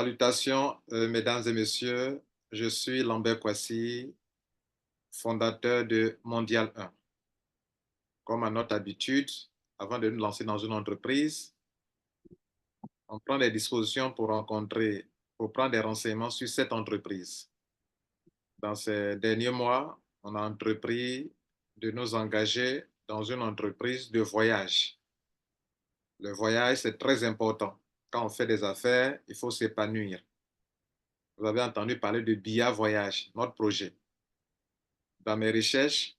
Salutations, mesdames et messieurs. Je suis Lambert Kouassi, fondateur de Mondial 1. Comme à notre habitude, avant de nous lancer dans une entreprise, on prend des dispositions pour prendre des renseignements sur cette entreprise. Dans ces derniers mois, on a entrepris de nous engager dans une entreprise de voyage. Le voyage, c'est très important. Quand on fait des affaires, il faut s'épanouir. Vous avez entendu parler de BIA Voyage, notre projet. Dans mes recherches,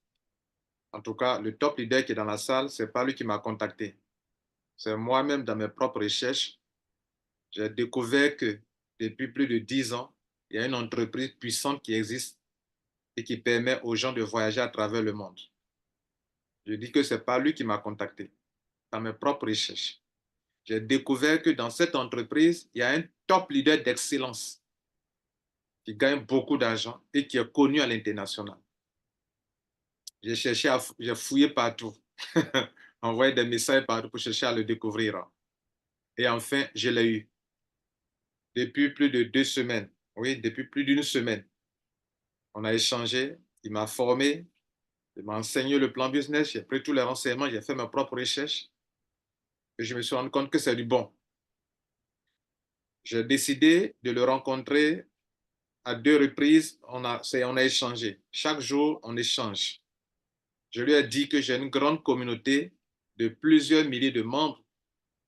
en tout cas, le top leader qui est dans la salle, ce n'est pas lui qui m'a contacté. C'est moi-même, dans mes propres recherches, j'ai découvert que depuis plus de 10 ans, il y a une entreprise puissante qui existe et qui permet aux gens de voyager à travers le monde. Je dis que ce n'est pas lui qui m'a contacté. Dans mes propres recherches, j'ai découvert que dans cette entreprise, il y a un top leader d'excellence qui gagne beaucoup d'argent et qui est connu à l'international. J'ai fouillé partout, envoyé des messages partout pour chercher à le découvrir. Et enfin, je l'ai eu. Depuis plus de 2 semaines, oui, depuis plus d'une semaine, on a échangé, il m'a formé, il m'a enseigné le plan business, j'ai pris tous les renseignements, j'ai fait mes propres recherches et je me suis rendu compte que c'est du bon. J'ai décidé de le rencontrer à 2 reprises, on a échangé. Chaque jour, on échange. Je lui ai dit que j'ai une grande communauté de plusieurs milliers de membres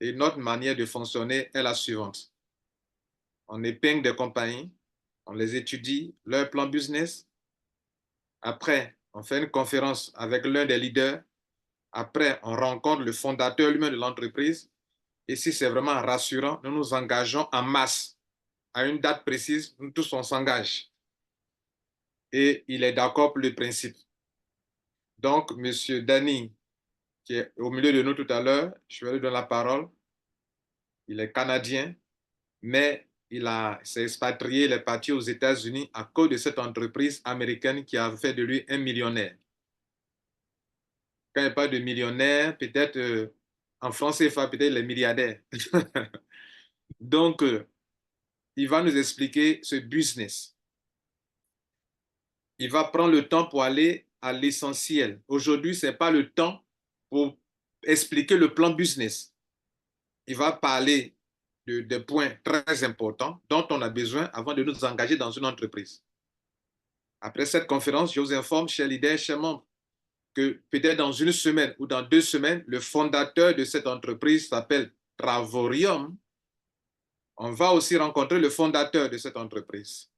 et notre manière de fonctionner est la suivante. On épingle des compagnies, on les étudie, leur plan business. Après, on fait une conférence avec l'un des leaders. Après, on rencontre le fondateur lui-même de l'entreprise. Et si c'est vraiment rassurant, nous nous engageons en masse. À une date précise, nous tous, on s'engage. Et il est d'accord pour le principe. Donc, M. Danny, qui est au milieu de nous tout à l'heure, je vais lui donner la parole. Il est canadien, mais il s'est expatrié, il est parti aux États-Unis à cause de cette entreprise américaine qui a fait de lui un millionnaire. Quand il n'y a pas de millionnaire, peut-être en France CFA, peut-être les milliardaires. Donc, il va nous expliquer ce business. Il va prendre le temps pour aller à l'essentiel. Aujourd'hui, ce n'est pas le temps pour expliquer le plan business. Il va parler de points très importants dont on a besoin avant de nous engager dans une entreprise. Après cette conférence, je vous informe, chers leaders, chers membres, que peut-être dans une semaine ou dans 2 semaines, le fondateur de cette entreprise s'appelle Travorium. On va aussi rencontrer le fondateur de cette entreprise.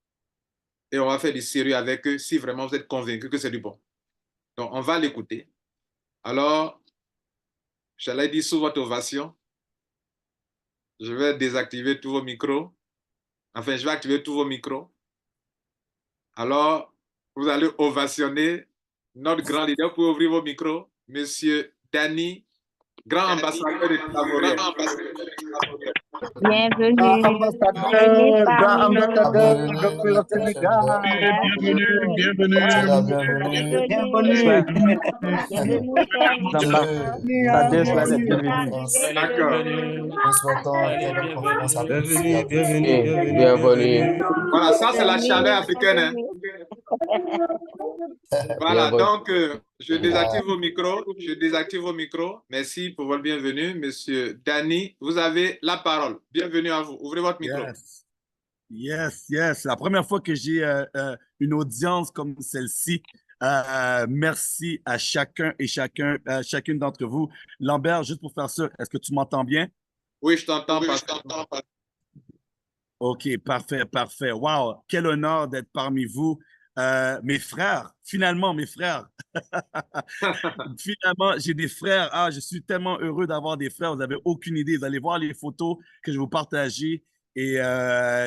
Et on va faire du sérieux avec eux si vraiment vous êtes convaincus que c'est du bon. Donc, on va l'écouter. Alors, j'allais dire sous votre ovation, je vais désactiver tous vos micros. Enfin, je vais activer tous vos micros. Alors, vous allez ovationner notre grand leader. Vous pouvez ouvrir vos micros. Monsieur Danny, grand ambassadeur de Travorium. Bienvenue. Grand ambassadeur depuis le Sénégal. D'accord. Nous souhaitons quelle conférence à tous et à tous. Bienvenue. Voilà, ça c'est la chaleur africaine. Hein? Voilà, donc je désactive vos micros. Je désactive vos micros. Merci pour votre bienvenue, Monsieur Danny. Vous avez la parole. Bienvenue à vous. Ouvrez votre micro. Yes. La première fois que j'ai une audience comme celle-ci. Merci à chacun et chacune d'entre vous. Lambert, juste pour faire ça, est-ce que tu m'entends bien? Oui, je t'entends. OK, parfait. Wow, quel honneur d'être parmi vous. Mes frères, finalement, mes frères. Finalement, j'ai des frères. Ah, je suis tellement heureux d'avoir des frères. Vous n'avez aucune idée. Vous allez voir les photos que je vais vous partager. Et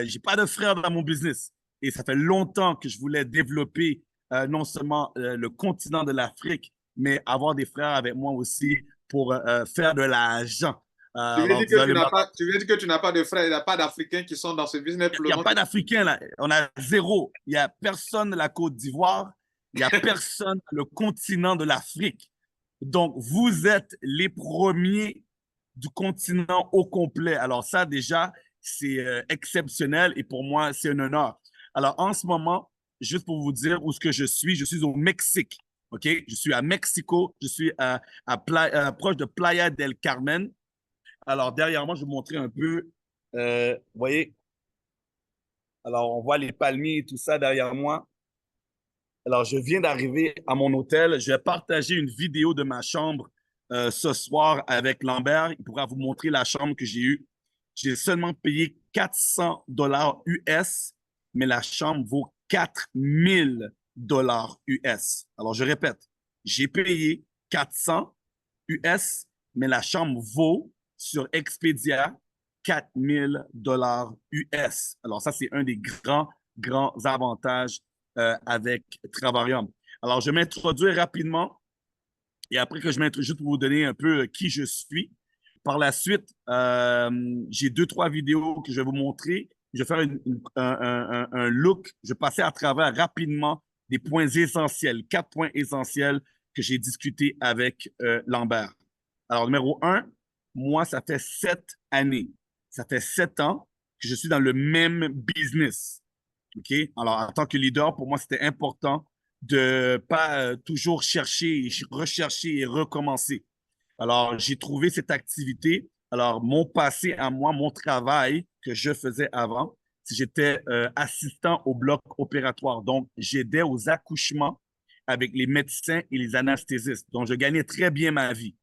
j'ai pas de frères dans mon business. Et ça fait longtemps que je voulais développer non seulement le continent de l'Afrique, mais avoir des frères avec moi aussi pour faire de l'argent. Tu veux dire que tu n'as pas de frères, il n'y a pas d'Africains qui sont dans ce business pour le moment? Il n'y a pas d'Africains là. On a zéro. Il n'y a personne de la Côte d'Ivoire. Il n'y a personne sur le continent de l'Afrique. Donc, vous êtes les premiers du continent au complet. Alors ça, déjà, c'est exceptionnel et pour moi, c'est un honneur. Alors, en ce moment, juste pour vous dire où ce que je suis au Mexique. OK? Je suis à Mexico, je suis proche de Playa del Carmen. Alors, derrière moi, je vais vous montrer un peu. Vous voyez? Alors, on voit les palmiers et tout ça derrière moi. Alors, je viens d'arriver à mon hôtel. Je vais partager une vidéo de ma chambre ce soir avec Lambert. Il pourra vous montrer la chambre que j'ai eue. J'ai seulement payé 400 dollars US, mais la chambre vaut 4000 dollars US. Alors, je répète, j'ai payé 400 US, mais la chambre vaut sur Expedia 4000 dollars US. Alors, ça, c'est un des grands avantages avec Travarium. Alors, je vais m'introduire rapidement et après que je m'introduise, juste pour vous donner un peu qui je suis. Par la suite, j'ai 2-3 vidéos que je vais vous montrer. Je vais faire un look. Je vais passer à travers rapidement des points essentiels, 4 points essentiels que j'ai discutés avec Lambert. Alors, numéro 1, moi, ça fait 7 années. Ça fait 7 ans que je suis dans le même business. OK? Alors, en tant que leader, pour moi, c'était important de ne pas toujours chercher, rechercher et recommencer. Alors, j'ai trouvé cette activité. Alors, mon passé à moi, mon travail que je faisais avant, j'étais assistant au bloc opératoire. Donc, j'aidais aux accouchements avec les médecins et les anesthésistes. Donc, je gagnais très bien ma vie.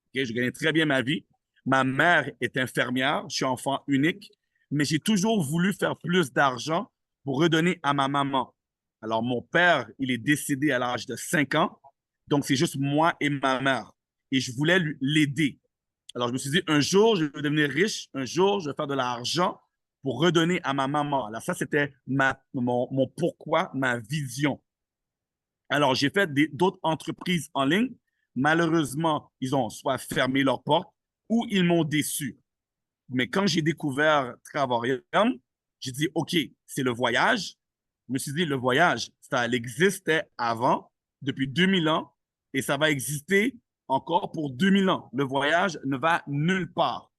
Okay? Je gagnais très bien ma vie. Ma mère est infirmière. Je suis enfant unique. Mais j'ai toujours voulu faire plus d'argent pour redonner à ma maman. Alors, mon père, il est décédé à l'âge de 5 ans. Donc, c'est juste moi et ma mère. Et je voulais l'aider. Alors, je me suis dit, un jour, je vais devenir riche. Un jour, je vais faire de l'argent pour redonner à ma maman. Alors, ça, c'était mon pourquoi, ma vision. Alors, j'ai fait d'autres entreprises en ligne. Malheureusement, ils ont soit fermé leurs portes ou ils m'ont déçu. Mais quand j'ai découvert Travarium, j'ai dit, OK, c'est le voyage. Je me suis dit, le voyage, ça existait avant, depuis 2000 ans, et ça va exister encore pour 2000 ans. Le voyage ne va nulle part.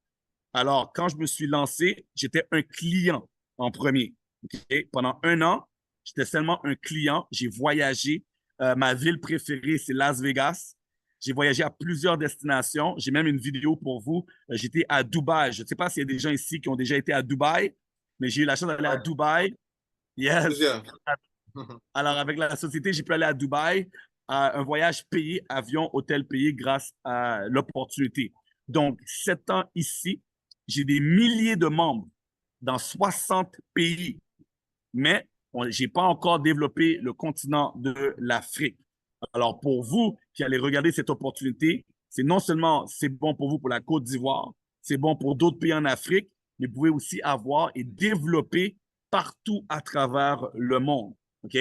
Alors, quand je me suis lancé, j'étais un client en premier. Okay? Pendant 1 an, j'étais seulement un client. J'ai voyagé. Ma ville préférée, c'est Las Vegas. J'ai voyagé à plusieurs destinations. J'ai même une vidéo pour vous. J'étais à Dubaï. Je ne sais pas s'il y a des gens ici qui ont déjà été à Dubaï, mais j'ai eu la chance d'aller à Dubaï. Yes. Alors, avec la société, j'ai pu aller à Dubaï, un voyage payé, avion, hôtel payé grâce à l'opportunité. Donc, 7 ans ici, j'ai des milliers de membres dans 60 pays, mais je n'ai pas encore développé le continent de l'Afrique. Alors, pour vous qui allez regarder cette opportunité, c'est non seulement c'est bon pour vous pour la Côte d'Ivoire, c'est bon pour d'autres pays en Afrique, mais vous pouvez aussi avoir et développer partout à travers le monde. OK?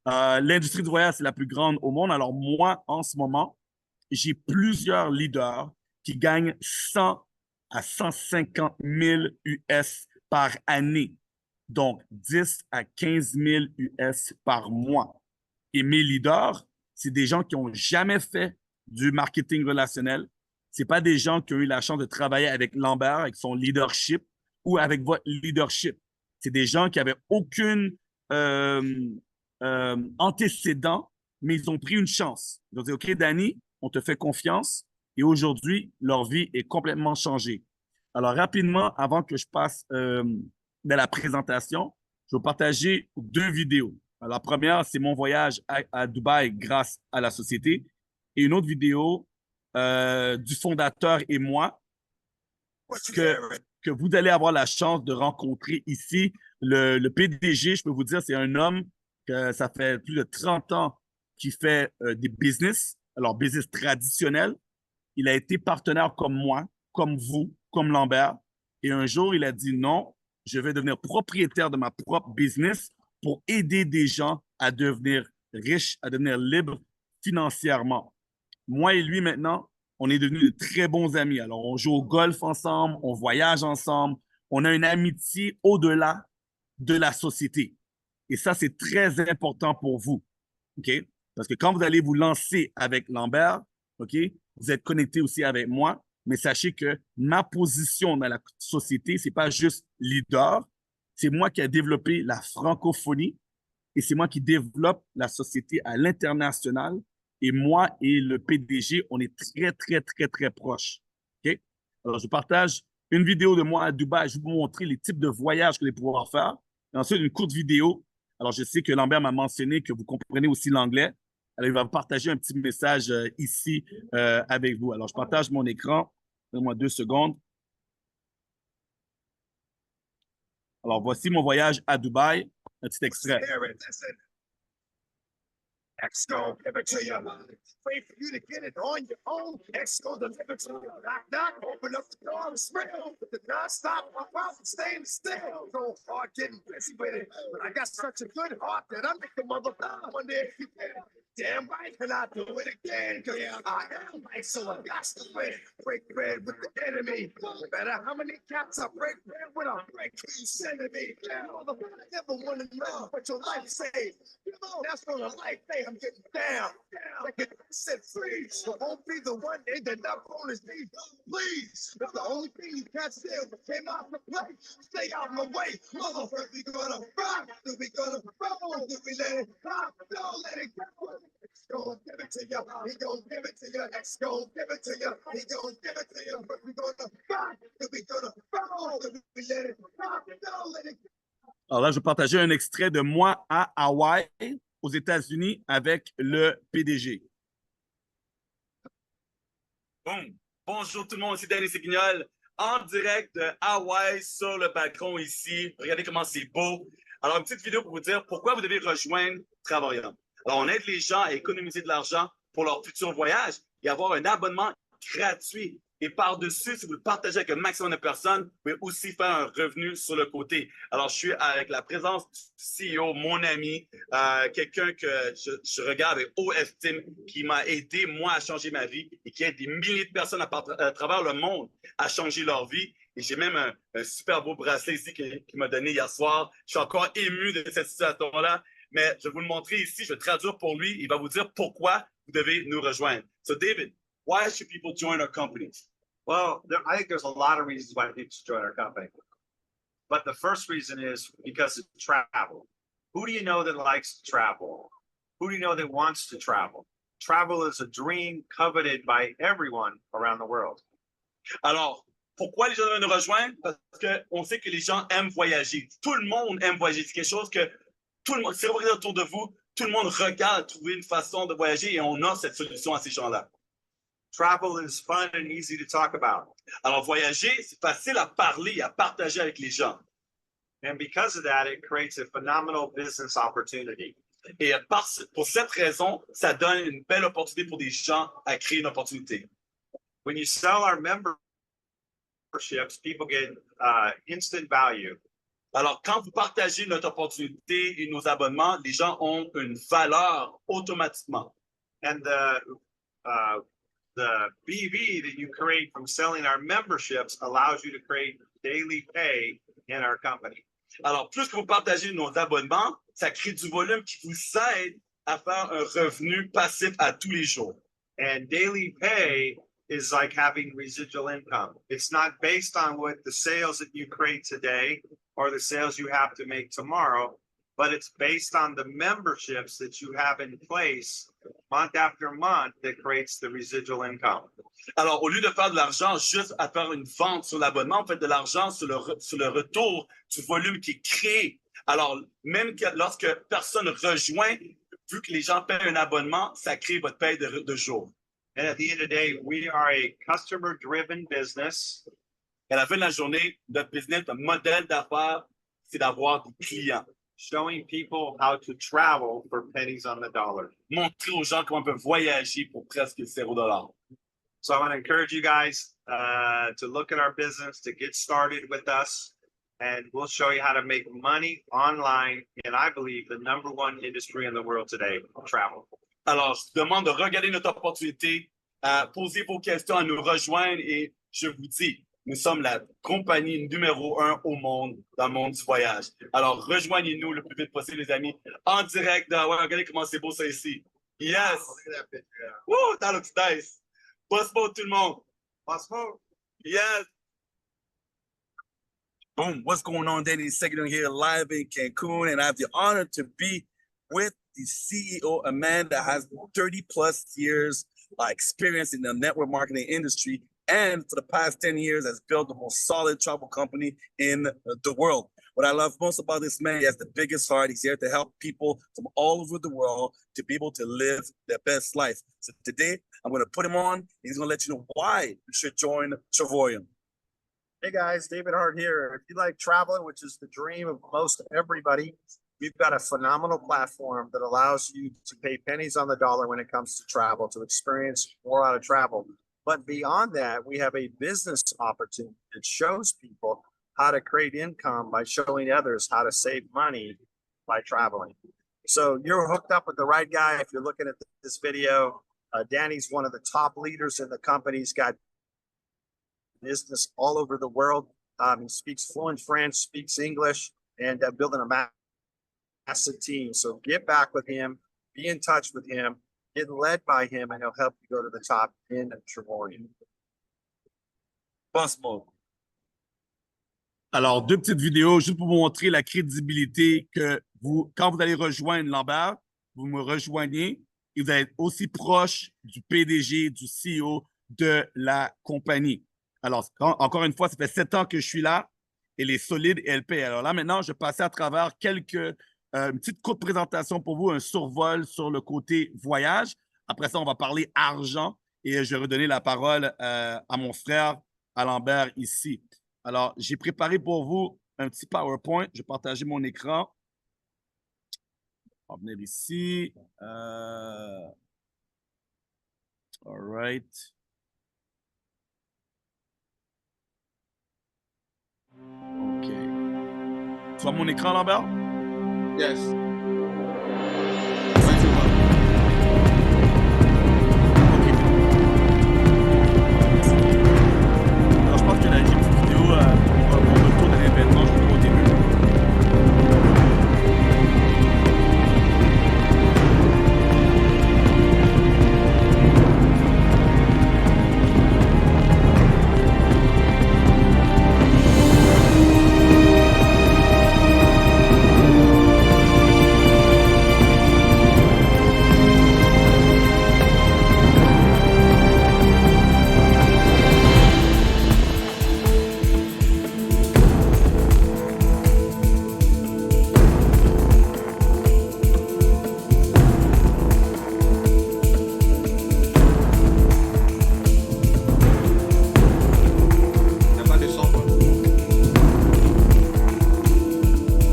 L'industrie du voyage, c'est la plus grande au monde. Alors, moi, en ce moment, j'ai plusieurs leaders qui gagnent 100 à 150 000 US par année. Donc, 10 à 15 000 US par mois. Et mes leaders, c'est des gens qui n'ont jamais fait du marketing relationnel. Ce pas des gens qui ont eu la chance de travailler avec Lambert, avec son leadership ou avec votre leadership. C'est des gens qui n'avaient aucune antécédent, mais ils ont pris une chance. Ils ont dit, OK, Danny, on te fait confiance. Et aujourd'hui, leur vie est complètement changée. Alors, rapidement, avant que je passe dans la présentation, je vais partager 2 vidéos. Alors, la première, c'est mon voyage à Dubaï grâce à la société. Et une autre vidéo du fondateur et moi que vous allez avoir la chance de rencontrer ici. Le PDG, je peux vous dire, c'est un homme que ça fait plus de 30 ans qu'il fait des business, alors business traditionnel. Il a été partenaire comme moi, comme vous, comme Lambert. Et un jour, il a dit non, je vais devenir propriétaire de ma propre business pour aider des gens à devenir riches, à devenir libres financièrement. Moi et lui, maintenant, on est devenus de très bons amis. Alors, on joue au golf ensemble, on voyage ensemble, on a une amitié au-delà de la société. Et ça, c'est très important pour vous. OK? Parce que quand vous allez vous lancer avec Lambert, OK, vous êtes connecté aussi avec moi. mais sachez que ma position dans la société, c'est pas juste leader, c'est moi qui ai développé la francophonie et c'est moi qui développe la société à l'international. Et moi et le PDG, on est très, très, très, très proches. OK? Alors, je partage une vidéo de moi à Dubaï. Je vais vous montrer les types de voyages que je vais pouvoir faire. Et ensuite, une courte vidéo. Alors, je sais que Lambert m'a mentionné que vous comprenez aussi l'anglais. Alors, il va partager un petit message ici avec vous. Alors, je partage mon écran. Donne-moi 2 secondes. Alors, voici mon voyage à Dubaï. Un petit extrait. X gon' give it to you. Wait for you to get it on your own. X gon' deliver to you. Knock, knock, open up the door and smell. The non-stop, my mouth staying still. Go hard getting busy with it. But I got such a good heart that I make the motherfucker one day if you can. Damn right, and I do it again. Cause I am right, so I got to win. Break bread with the enemy. No matter how many cats I break bread with, I break who you sending me. Motherfucker, I never want to know what your life saved. That's on a life day. I'm getting down. Like it said, freeze. I won't be the one ending up on his knees. Please. That's the only thing you can't steal. Came out to play. Stay out my way. Motherfucker, we gonna rock. Do we gonna roll? Do we let it rock? Don't let it go. X gon' give it to you. He gon' give it to you. X gon' give it to you. He gon' give it to you. But we gonna rock. Do we gonna roll? Do we let it rock? Don't let it go. Alors là, je vais partager un extrait de moi à Hawaï, aux États-Unis, avec le PDG. Boom. Bonjour tout le monde, c'est Danny Seguignol, en direct de Hawaï sur le balcon ici. Regardez comment c'est beau. Alors, une petite vidéo pour vous dire pourquoi vous devez rejoindre Travaillant. Alors, on aide les gens à économiser de l'argent pour leur futur voyage et avoir un abonnement gratuit. Et par-dessus, si vous le partagez avec un maximum de personnes, vous pouvez aussi faire un revenu sur le côté. Alors, je suis avec la présence du CEO, mon ami, quelqu'un que je regarde avec haut estime, qui m'a aidé, moi, à changer ma vie et qui aide des milliers de personnes à travers le monde à changer leur vie. Et j'ai même un super beau bracelet ici qu'il m'a donné hier soir. Je suis encore ému de cette situation-là, mais je vais vous le montrer ici. Je vais traduire pour lui. Il va vous dire pourquoi vous devez nous rejoindre. So, David, why should people join our company? Well, I think there's a lot of reasons why people should join our company. But the first reason is because of travel. Who do you know that likes to travel? Who do you know that wants to travel? Travel is a dream coveted by everyone around the world. Alors, pourquoi les gens doivent nous rejoindre? Parce qu'on sait que les gens aiment voyager. Tout le monde aime voyager. C'est quelque chose que tout le monde, si vous regardez autour de vous, tout le monde regarde trouver une façon de voyager et on a cette solution à ces gens-là. Travel is fun and easy to talk about. Alors, voyager, c'est facile à parler, à partager avec les gens. And because of that, it creates a phenomenal business opportunity. Et pour cette raison, ça donne une belle opportunité pour des gens à créer une opportunité. When you sell our memberships, people get instant value. Alors, quand vous partagez notre opportunité et nos abonnements, les gens ont une valeur automatiquement. And the BV that you create from selling our memberships allows you to create daily pay in our company. Alors, plus que vous partagez nos abonnements, ça crée du volume qui vous aide à faire un revenu passif à tous les jours. And daily pay is like having residual income. It's not based on what the sales that you create today or the sales you have to make tomorrow, but it's based on the memberships that you have in place month after month that creates the residual income. Alors, au lieu de faire de l'argent juste à faire une vente sur l'abonnement, on fait de l'argent sur le retour du volume qui est créé. Alors, même lorsque personne rejoint, vu que les gens paient un abonnement, ça crée votre paye de jour. And at the end of the day, we are a customer-driven business. Et à la fin de la journée, notre business, notre modèle d'affaires, c'est d'avoir des clients. Showing people how to travel for pennies on the dollar. Montrer aux gens comment on peut voyager pour presque $0. So I want to encourage you guys to look at our business, to get started with us, and we'll show you how to make money online in, I believe, the #1 industry in the world today, travel. Alors, je demande de regarder notre opportunité, poser vos questions, à nous rejoindre et je vous dis, nous sommes la compagnie #1 au monde, dans le monde du voyage. Alors, rejoignez-nous le plus vite possible, les amis, en direct de Hawaii. Regardez comment c'est beau ça ici. Yes! Woo, that looks nice. Boss mode, tout le monde. Let's move. Yes. Boom. What's going on, Danny Seguin here live in Cancun, and I have the honor to be with the CEO, a man that has 30 plus years experience in the network marketing industry, and for the past 10 years has built the most solid travel company in the world. What I love most about this man, he has the biggest heart. He's here to help people from all over the world to be able to live their best life. So today, I'm going to put him on. He's going to let you know why you should join Travoyum. Hey guys, David Hart here. If you like traveling, which is the dream of most everybody, we've got a phenomenal platform that allows you to pay pennies on the dollar when it comes to travel, to experience more out of travel. But beyond that, we have a business opportunity that shows people how to create income by showing others how to save money by traveling. So you're hooked up with the right guy. If you're looking at this video, Danny's one of the top leaders in the company. He's got business all over the world. He speaks fluent French, speaks English, and building a massive team. So get back with him, be in touch with him, get led by him, and he'll help you go to the top in Travoyum. Boss mode. Alors, deux petites vidéos juste pour vous montrer la crédibilité que vous, quand vous allez rejoindre Lambert, vous me rejoignez et vous allez être aussi proche du PDG, du CEO de la compagnie. Alors, encore une fois, ça fait 7 ans que je suis là. Elle est solide et elle paye. Alors là, maintenant, je vais passer à travers une petite courte présentation pour vous, un survol sur le côté voyage. Après ça, on va parler argent et je vais redonner la parole à mon frère, à Lambert, ici. Alors, j'ai préparé pour vous un petit PowerPoint. Je vais partager mon écran. On va venir ici. All right. OK. Tu vois mon écran, Lambert? Yes. Alors, je pense que j'ai une petite vidéo pour le tour de l'événement juste au début. Il n'y a pas de son, quoi.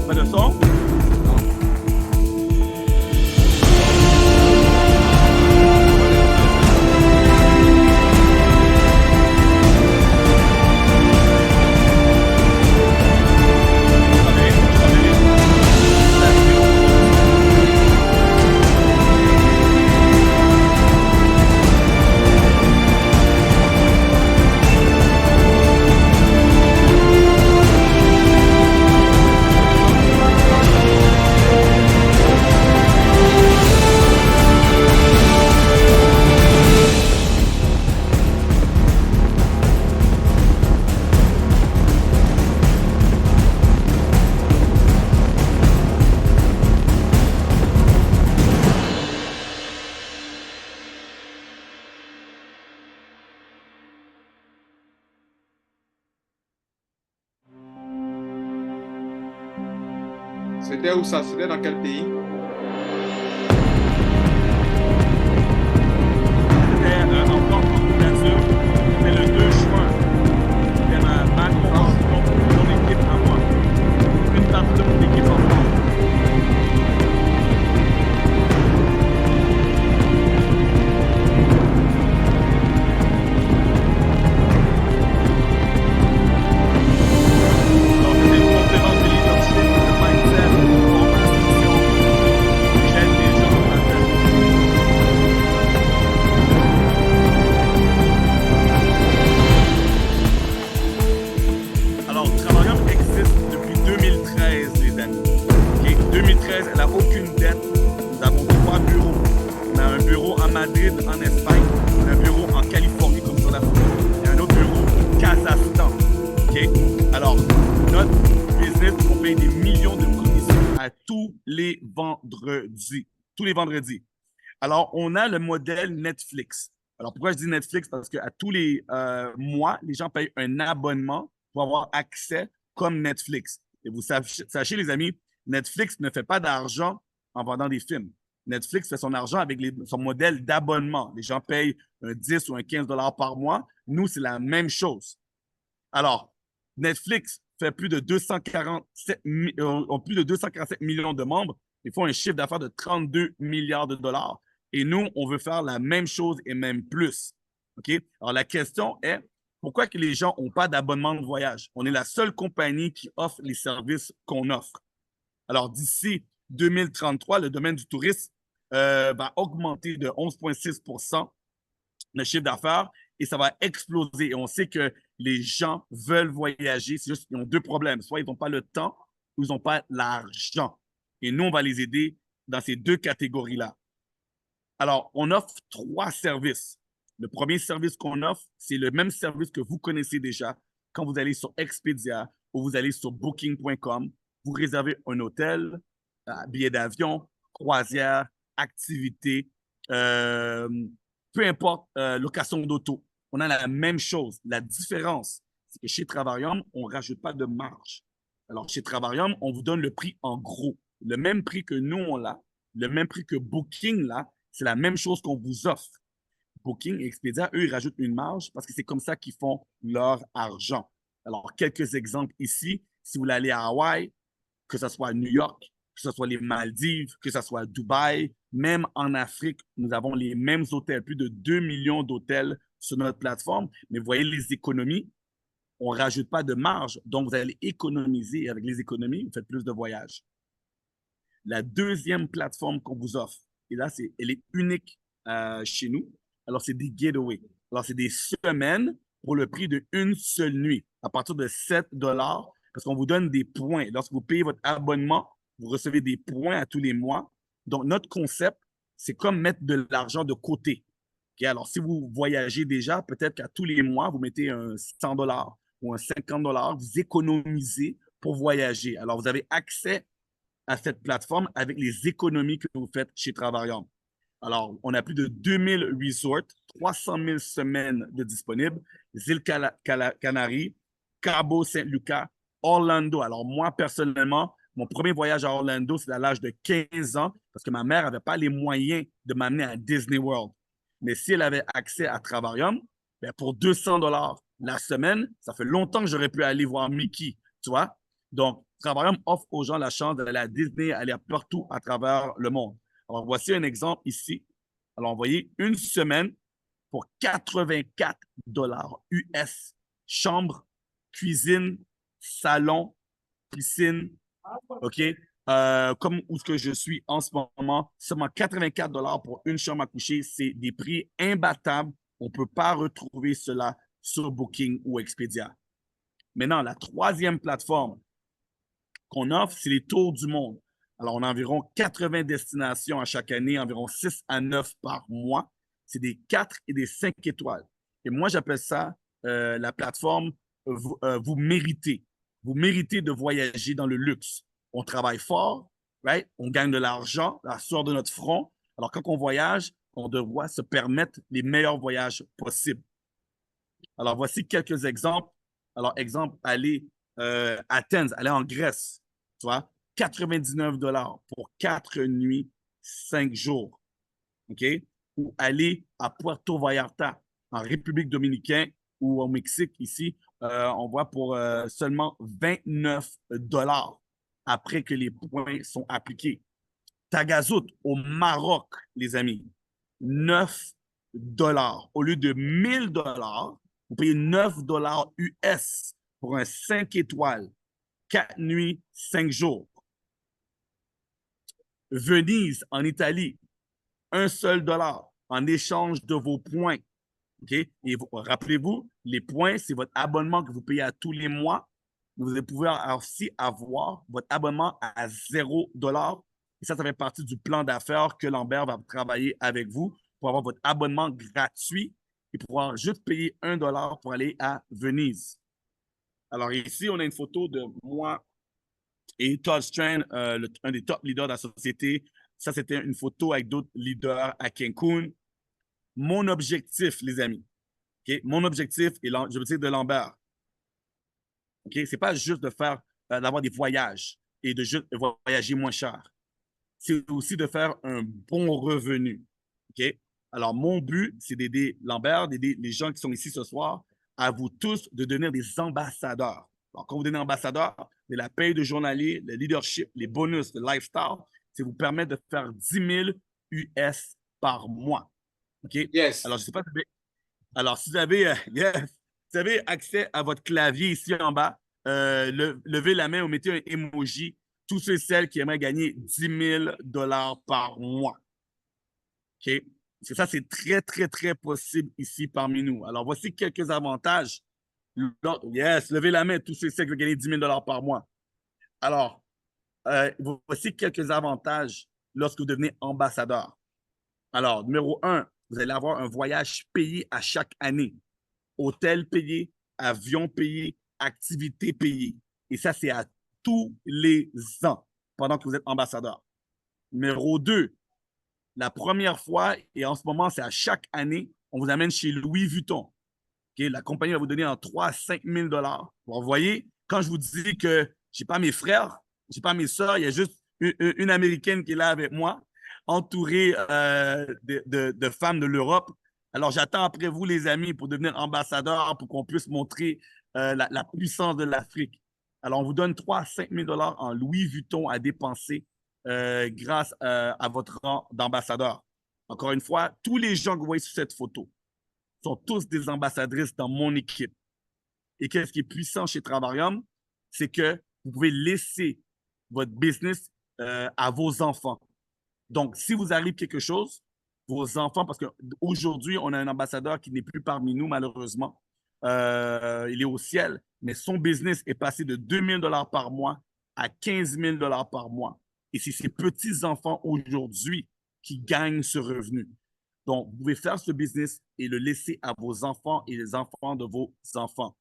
Pas de son? C'était où ça? C'était dans quel pays? C'était encore en Côte d'Azur. C'était le 2 juin. C'était ma conférence, mon équipe à moi. Une partie de mon équipe en France. Donc, c'était une conférence de leadership, de mindset, de formation, les vendredis. Tous les vendredis. Alors, on a le modèle Netflix. Alors, pourquoi je dis Netflix? Parce qu'à tous les mois, les gens payent un abonnement pour avoir accès comme Netflix. Et vous sachez, les amis, Netflix ne fait pas d'argent en vendant des films. Netflix fait son argent avec son modèle d'abonnement. Les gens payent un 10 ou un 15 par mois. Nous, c'est la même chose. Alors, Netflix fait plus de 247 millions de membres. Ils font un chiffre d'affaires de 32 milliards de dollars. Et nous, on veut faire la même chose et même plus. OK? Alors, la question est, pourquoi que les gens n'ont pas d'abonnement de voyage? On est la seule compagnie qui offre les services qu'on offre. Alors, d'ici 2033, le domaine du tourisme va augmenter de 11,6 le chiffre d'affaires et ça va exploser. Et on sait que les gens veulent voyager. C'est juste qu'ils ont deux problèmes. Soit ils n'ont pas le temps ou ils n'ont pas l'argent. Et nous, on va les aider dans ces deux catégories-là. Alors, on offre 3 services. Le premier service qu'on offre, c'est le même service que vous connaissez déjà. Quand vous allez sur Expedia ou vous allez sur booking.com, vous réservez un hôtel, billet d'avion, croisière, activité, peu importe, location d'auto. On a la même chose. La différence, c'est que chez Travarium, on ne rajoute pas de marge. Alors, chez Travarium, on vous donne le prix en gros. Le même prix que nous, on l'a, le même prix que Booking, là, c'est la même chose qu'on vous offre. Booking et Expedia, eux, ils rajoutent une marge parce que c'est comme ça qu'ils font leur argent. Alors, quelques exemples ici. Si vous voulez aller à Hawaï, que ce soit à New York, que ce soit les Maldives, que ce soit à Dubaï, même en Afrique, nous avons les mêmes hôtels, plus de 2 millions d'hôtels sur notre plateforme. Mais vous voyez les économies, on ne rajoute pas de marge, donc vous allez économiser. Avec les économies, vous faites plus de voyages. La deuxième plateforme qu'on vous offre, et là, elle est unique chez nous. Alors, c'est des getaways. Alors, c'est des semaines pour le prix d'une seule nuit, à partir de 7 parce qu'on vous donne des points. Lorsque vous payez votre abonnement, vous recevez des points à tous les mois. Donc, notre concept, c'est comme mettre de l'argent de côté. Okay? Alors, si vous voyagez déjà, peut-être qu'à tous les mois, vous mettez un 100 ou un 50 vous économisez pour voyager. Alors, vous avez accès à cette plateforme avec les économies que vous faites chez Travarium. Alors, on a plus de 2000 resorts, 300 000 semaines de disponibles, les îles Canaries, Cabo Saint-Lucas, Orlando. Alors, moi, personnellement, mon premier voyage à Orlando, c'est à l'âge de 15 ans parce que ma mère n'avait pas les moyens de m'amener à Disney World. Mais si elle avait accès à Travarium, bien pour 200 la semaine, ça fait longtemps que j'aurais pu aller voir Mickey, tu vois? Donc, Travarium offre aux gens la chance d'aller à Disney, aller partout à travers le monde. Alors, voici un exemple ici. Alors, vous voyez, une semaine pour 84 US. Chambre, cuisine, salon, piscine, OK? Comme où ce que je suis en ce moment, seulement 84 pour une chambre à coucher. C'est des prix imbattables. On ne peut pas retrouver cela sur Booking ou Expedia. Maintenant, la troisième plateforme qu'on offre, c'est les tours du monde. Alors, on a environ 80 destinations à chaque année, environ 6 à 9 par mois. C'est des 4 et des 5 étoiles. Et moi, j'appelle ça la plateforme vous méritez. Vous méritez de voyager dans le luxe. On travaille fort, right? On gagne de l'argent, la sueur de notre front. Alors, quand on voyage, on doit se permettre les meilleurs voyages possibles. Alors, voici quelques exemples. Alors, exemple, aller à Athènes, aller en Grèce, tu vois, 99 pour 4 nuits, 5 jours. OK? Ou aller à Puerto Vallarta, en République dominicaine ou au Mexique, ici, on voit pour seulement 29 après que les points sont appliqués. Tagazout, au Maroc, les amis, 9 au lieu de 1000 vous payez 9 US pour un 5 étoiles, 4 nuits, 5 jours. Venise, en Italie, un seul dollar en échange de vos points. Okay? Et rappelez-vous, les points, c'est votre abonnement que vous payez à tous les mois. Vous allez pouvoir aussi avoir votre abonnement à 0 $. Et ça fait partie du plan d'affaires que Lambert va travailler avec vous pour avoir votre abonnement gratuit et pouvoir juste payer 1 $ pour aller à Venise. Alors ici, on a une photo de moi Et Todd Strand, un des top leaders de la société. Ça, c'était une photo avec d'autres leaders à Cancun. Mon objectif, les amis, okay? Mon objectif est l'objectif de Lambert. Okay? Ce n'est pas juste de faire, d'avoir des voyages et de juste voyager moins cher. C'est aussi de faire un bon revenu. Okay? Alors, mon but, c'est d'aider Lambert, d'aider les gens qui sont ici ce soir, à vous tous de devenir des ambassadeurs. Alors, quand vous devenez ambassadeur, la paye de journalier, le leadership, les bonus, le lifestyle, c'est vous permettre de faire 10 000 US par mois. OK? Yes. Alors, je ne sais pas. Alors, si vous avez, yes, vous avez accès à votre clavier ici en bas, levez la main ou mettez un emoji. Tous ceux et celles qui aimeraient gagner 10 000 $ par mois. OK? Parce que ça, c'est très, très, très possible ici parmi nous. Alors, voici quelques avantages. Yes, levez la main, tous ceux et celles qui veulent gagner 10 000 $ par mois. Alors, voici quelques avantages lorsque vous devenez ambassadeur. Alors, numéro 1, vous allez avoir un voyage payé à chaque année. Hôtel payé, avion payé, activité payée. Et ça, c'est à tous les ans pendant que vous êtes ambassadeur. Numéro 2, la première fois, et en ce moment, c'est à chaque année, on vous amène chez Louis Vuitton. Okay? La compagnie va vous donner en 3 à 5 000 $. Vous voyez, quand je vous dis que je n'ai pas mes frères, je n'ai pas mes soeurs, il y a juste une Américaine qui est là avec moi, entourée de femmes de l'Europe. Alors, j'attends après vous, les amis, pour devenir ambassadeur, pour qu'on puisse montrer la puissance de l'Afrique. Alors, on vous donne 3 à 5 000 $ en Louis Vuitton à dépenser grâce à votre rang d'ambassadeur. Encore une fois, tous les gens que vous voyez sur cette photo sont tous des ambassadrices dans mon équipe. Et qu'est-ce qui est puissant chez Travarium, c'est que vous pouvez laisser votre business à vos enfants. Donc, si vous arrive quelque chose, vos enfants, parce qu'aujourd'hui, on a un ambassadeur qui n'est plus parmi nous, malheureusement. Il est au ciel, mais son business est passé de 2 000 $ par mois à 15 000 $ par mois. Et c'est ses petits-enfants aujourd'hui qui gagnent ce revenu. Donc, vous pouvez faire ce business et le laisser à vos enfants et les enfants de vos enfants.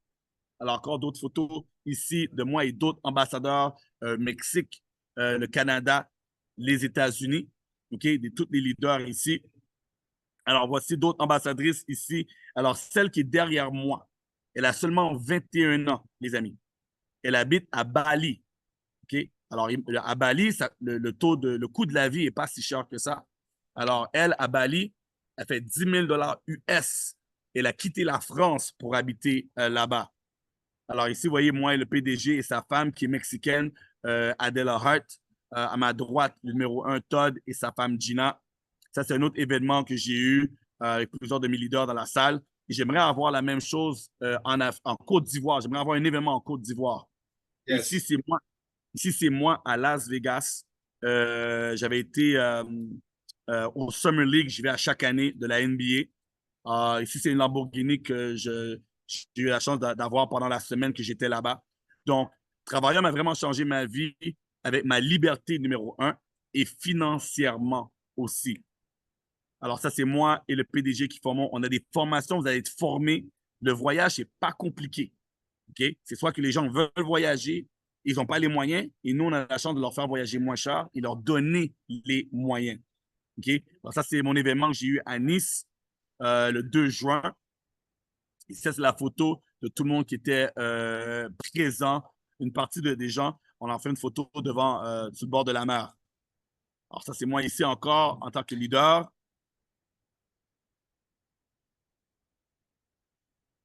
Alors, encore d'autres photos ici de moi et d'autres ambassadeurs, Mexique, le Canada, les États-Unis, OK, tous les leaders ici. Alors, voici d'autres ambassadrices ici. Alors, celle qui est derrière moi, elle a seulement 21 ans, les amis. Elle habite à Bali, OK? Alors, à Bali, le coût de la vie n'est pas si cher que ça. Alors, elle, à Bali, elle fait 10 000 $ US. Elle a quitté la France pour habiter là-bas. Alors ici, vous voyez, moi, le PDG et sa femme qui est mexicaine, Adela Hart. À ma droite, le numéro 1, Todd et sa femme Gina. Ça, c'est un autre événement que j'ai eu avec plusieurs de mes leaders dans la salle. Et j'aimerais avoir la même chose en Côte d'Ivoire. J'aimerais avoir un événement en Côte d'Ivoire. Yes. Ici, c'est moi à Las Vegas. J'avais été au Summer League. J'y vais à chaque année de la NBA. Ici, c'est une Lamborghini que j'ai eu la chance d'avoir pendant la semaine que j'étais là-bas. Donc, Travarium a vraiment changé ma vie avec ma liberté numéro 1 et financièrement aussi. Alors, ça, c'est moi et le PDG qui formons. On a des formations, vous allez être formés. Le voyage, c'est pas compliqué. Okay? C'est soit que les gens veulent voyager, ils n'ont pas les moyens, et nous, on a la chance de leur faire voyager moins cher et leur donner les moyens. Okay? Alors, ça, c'est mon événement que j'ai eu à Nice le 2 juin. Et ça, c'est la photo de tout le monde qui était présent. Une partie des gens, on en fait une photo devant, sur le bord de la mer. Alors ça, c'est moi ici encore en tant que leader.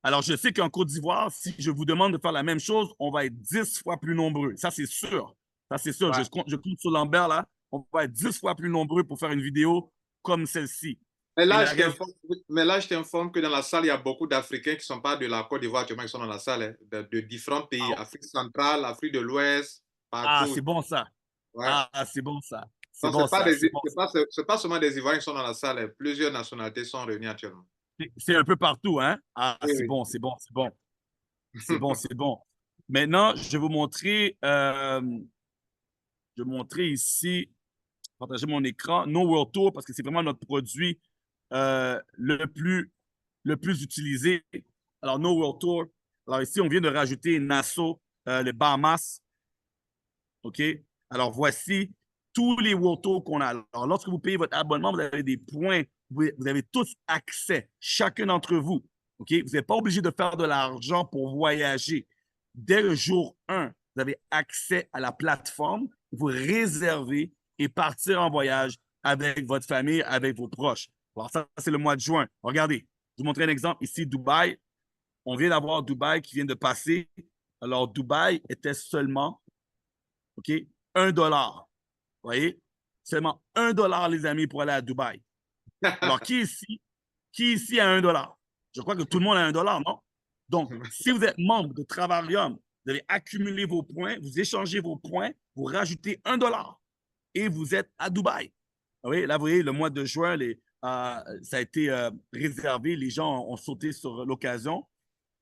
Alors, je sais qu'en Côte d'Ivoire, si je vous demande de faire la même chose, on va être 10 fois plus nombreux. Ça, c'est sûr. Ça, c'est sûr. Ouais. Je compte sur Lambert, là. On va être 10 fois plus nombreux pour faire une vidéo comme celle-ci. Mais là, je t'informe que dans la salle, il y a beaucoup d'Africains qui ne sont pas de la Côte d'Ivoire, qui sont dans la salle, de différents pays, Afrique centrale, Afrique de l'Ouest, partout. Ah, c'est bon ça. Ouais. Ah, c'est bon ça. Ce n'est pas seulement des Ivoiriens qui sont dans la salle, plusieurs nationalités sont réunies actuellement. C'est un peu partout, hein? Ah, oui, c'est bon, c'est bon, c'est bon. C'est bon, c'est bon. Maintenant, je vais vous montrer, ici, partager mon écran, No World Tour, parce que c'est vraiment notre produit le plus utilisé. Alors, No World Tour. Alors ici, on vient de rajouter Nassau, les Bahamas. OK? Alors, voici tous les World Tours qu'on a. Alors, lorsque vous payez votre abonnement, vous avez des points. Vous avez tous accès, chacun d'entre vous. OK? Vous n'êtes pas obligé de faire de l'argent pour voyager. Dès le jour 1, vous avez accès à la plateforme. Vous réservez et partir en voyage avec votre famille, avec vos proches. Alors, ça, c'est le mois de juin. Regardez, je vous montre un exemple ici, Dubaï. On vient d'avoir Dubaï qui vient de passer. Alors, Dubaï était seulement, OK, 1 $. Vous voyez? Seulement 1 $, les amis, pour aller à Dubaï. Alors, qui ici a 1 $? Je crois que tout le monde a 1 $, non? Donc, si vous êtes membre de Travarium, vous allez accumuler vos points, vous échangez vos points, vous rajoutez 1 $ et vous êtes à Dubaï. Oui, là, vous voyez, le mois de juin, ça a été réservé. Les gens ont sauté sur l'occasion.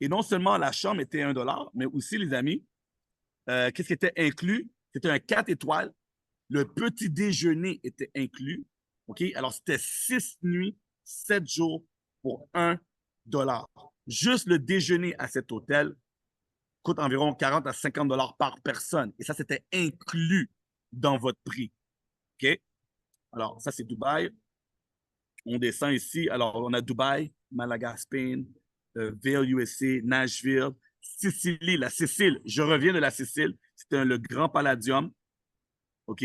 Et non seulement la chambre était 1 $, mais aussi, les amis, qu'est-ce qui était inclus? C'était un 4 étoiles. Le petit déjeuner était inclus. OK? Alors, c'était 6 nuits, 7 jours pour 1 $. Juste le déjeuner à cet hôtel coûte environ 40 à 50 $ par personne. Et ça, c'était inclus dans votre prix. OK? Alors, ça, c'est Dubaï. On descend ici. Alors, on a Dubaï, Malaga, Spain, Vail, USA, Nashville, Sicile, la Sicile. Je reviens de la Sicile. C'était le Grand Palladium. OK?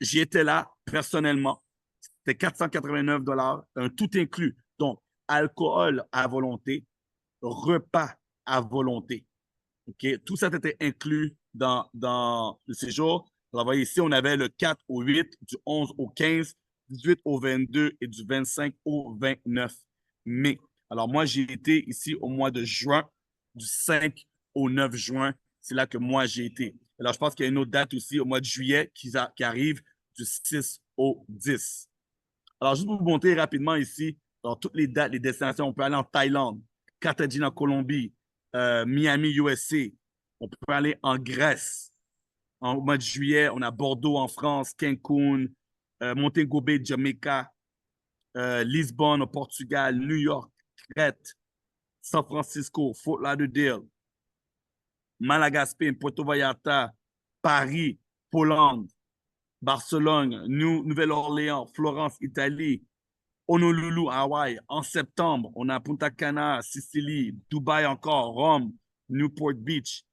J'y étais là, personnellement. C'était 489 $, un tout inclus. Donc, alcool à volonté, repas à volonté. OK? Tout ça était inclus dans le séjour. Alors, vous voyez ici, on avait le 4 au 8, du 11 au 15, 18 au 22 et du 25 au 29 mai. Alors, moi, j'ai été ici au mois de juin, du 5 au 9 juin. C'est là que moi, j'ai été. Alors, je pense qu'il y a une autre date aussi au mois de juillet qui arrive du 6 au 10. Alors, juste pour vous montrer rapidement ici, dans toutes les dates, les destinations, on peut aller en Thaïlande, Cartagena, Colombie, Miami, USA. On peut aller en Grèce. Au mois de juillet, on a Bordeaux en France, Cancun, Montego Bay, Jamaica, Lisbonne au Portugal, New York, Crète, San Francisco, Fort Lauderdale, Malaga, Spain, Puerto Vallarta, Paris, Pologne, Barcelone, Nouvelle-Orléans, Florence, Italie, Honolulu, Hawaï. En septembre, on a Punta Cana, Sicile, Dubaï encore, Rome, Newport Beach,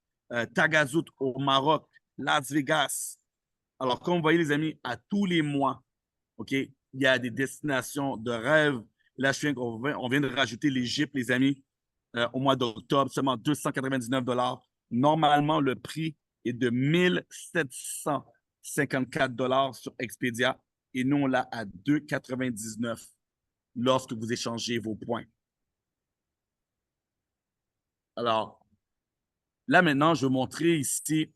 Tagazout au Maroc, Las Vegas. Alors, comme vous voyez, les amis, à tous les mois, OK, il y a des destinations de rêve. Là, on vient de rajouter l'Égypte, les amis, au mois d'octobre, seulement 299 $. Normalement, le prix est de 1754 $ sur Expedia et nous, on l'a à 2,99 $ lorsque vous échangez vos points. Alors, là, maintenant, je vais montrer ici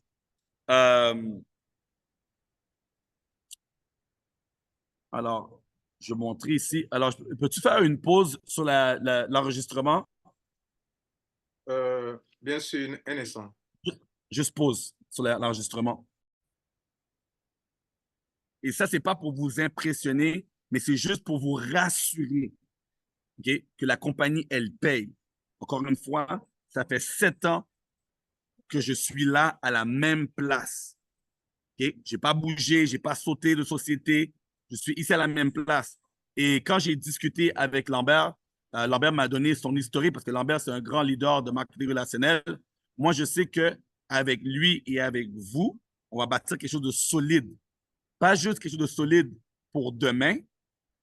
alors, je vais montrer ici. Alors, peux-tu faire une pause sur l'enregistrement? Bien sûr, un instant. Juste pause sur l'enregistrement. Et ça, ce n'est pas pour vous impressionner, mais c'est juste pour vous rassurer, okay, que la compagnie, elle paye. Encore une fois, ça fait 7 ans que je suis là à la même place. Okay? Je n'ai pas bougé, je n'ai pas sauté de société. Je suis ici à la même place. Et quand j'ai discuté avec Lambert, Lambert m'a donné son historique parce que Lambert, c'est un grand leader de marketing relationnel. Moi, je sais qu'avec lui et avec vous, on va bâtir quelque chose de solide. Pas juste quelque chose de solide pour demain,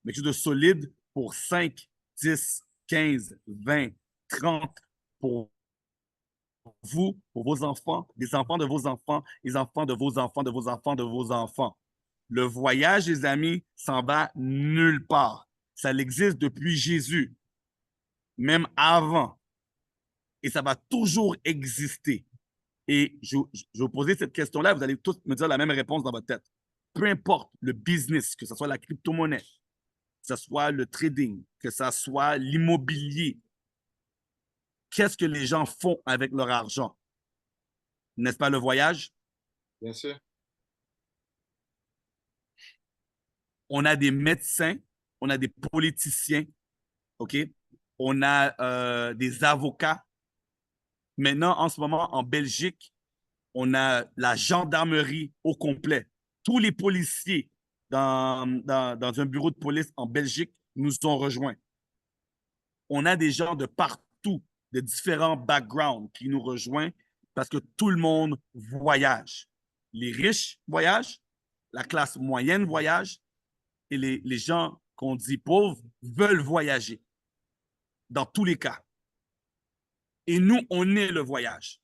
mais quelque chose de solide pour 5, 10, 15, 20, 30, pour vous, pour vos enfants, les enfants de vos enfants, les enfants de vos enfants, de vos enfants, de vos enfants. Le voyage, les amis, s'en va nulle part. Ça existe depuis Jésus, même avant. Et ça va toujours exister. Et je vais vous poser cette question-là, vous allez tous me dire la même réponse dans votre tête. Peu importe le business, que ce soit la crypto-monnaie, que ce soit le trading, que ce soit l'immobilier, qu'est-ce que les gens font avec leur argent? N'est-ce pas le voyage? Bien sûr. On a des médecins, on a des politiciens, OK? On a des avocats. Maintenant, en ce moment, en Belgique, On a la gendarmerie au complet. Tous les policiers dans un bureau de police en Belgique nous ont rejoints. On a des gens de partout, de différents backgrounds qui nous rejoignent parce que tout le monde voyage. Les riches voyagent, la classe moyenne voyage et les gens qu'on dit pauvres veulent voyager dans tous les cas. Et nous, on est le voyage.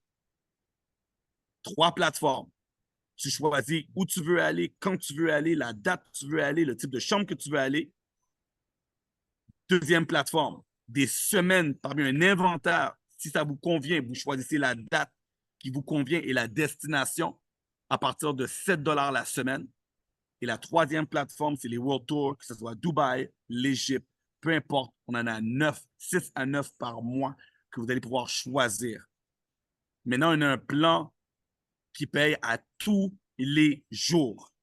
3 plateformes. Tu choisis où tu veux aller, quand tu veux aller, la date que tu veux aller, le type de chambre que tu veux aller. 2e plateforme, des semaines parmi un inventaire. Si ça vous convient, vous choisissez la date qui vous convient et la destination à partir de 7 $ la semaine. Et la 3e plateforme, c'est les World Tours, que ce soit Dubaï, l'Égypte, peu importe. On en a 6 à 9 par mois que vous allez pouvoir choisir. Maintenant, on a un plan qui paye à tous les jours.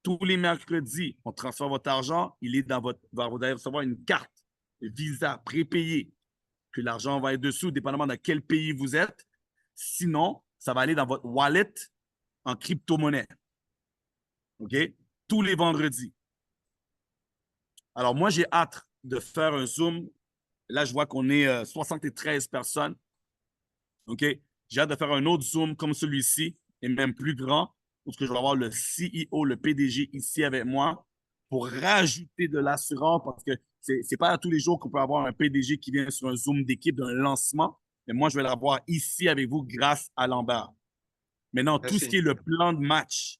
Tous les mercredis, on transfère votre argent, vous allez recevoir une carte Visa prépayée, que l'argent va être dessous, dépendamment de quel pays vous êtes. Sinon, ça va aller dans votre wallet en crypto-monnaie. OK? Tous les vendredis. Alors, moi, j'ai hâte de faire un Zoom. Là, je vois qu'on est 73 personnes. OK? J'ai hâte de faire un autre Zoom comme celui-ci, et même plus grand, où je vais avoir le CEO, le PDG ici avec moi, pour rajouter de l'assurance, parce que c'est pas à tous les jours qu'on peut avoir un PDG qui vient sur un Zoom d'équipe d'un lancement, mais moi, je vais l'avoir ici avec vous grâce à Lambert. Maintenant, tout ce qui est le plan de match,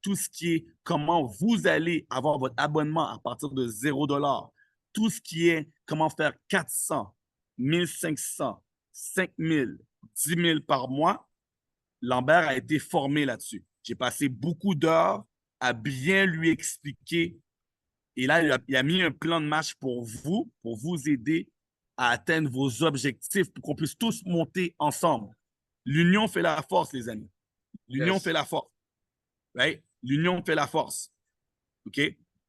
tout ce qui est comment vous allez avoir votre abonnement à partir de 0 $, tout ce qui est comment faire 400, 1500, 5000, 10 000 par mois, Lambert a été formé là-dessus. J'ai passé beaucoup d'heures à bien lui expliquer. Et là, il a mis un plan de match pour vous aider à atteindre vos objectifs, pour qu'on puisse tous monter ensemble. L'union fait la force, les amis. L'union fait la force. Right? L'union fait la force. OK?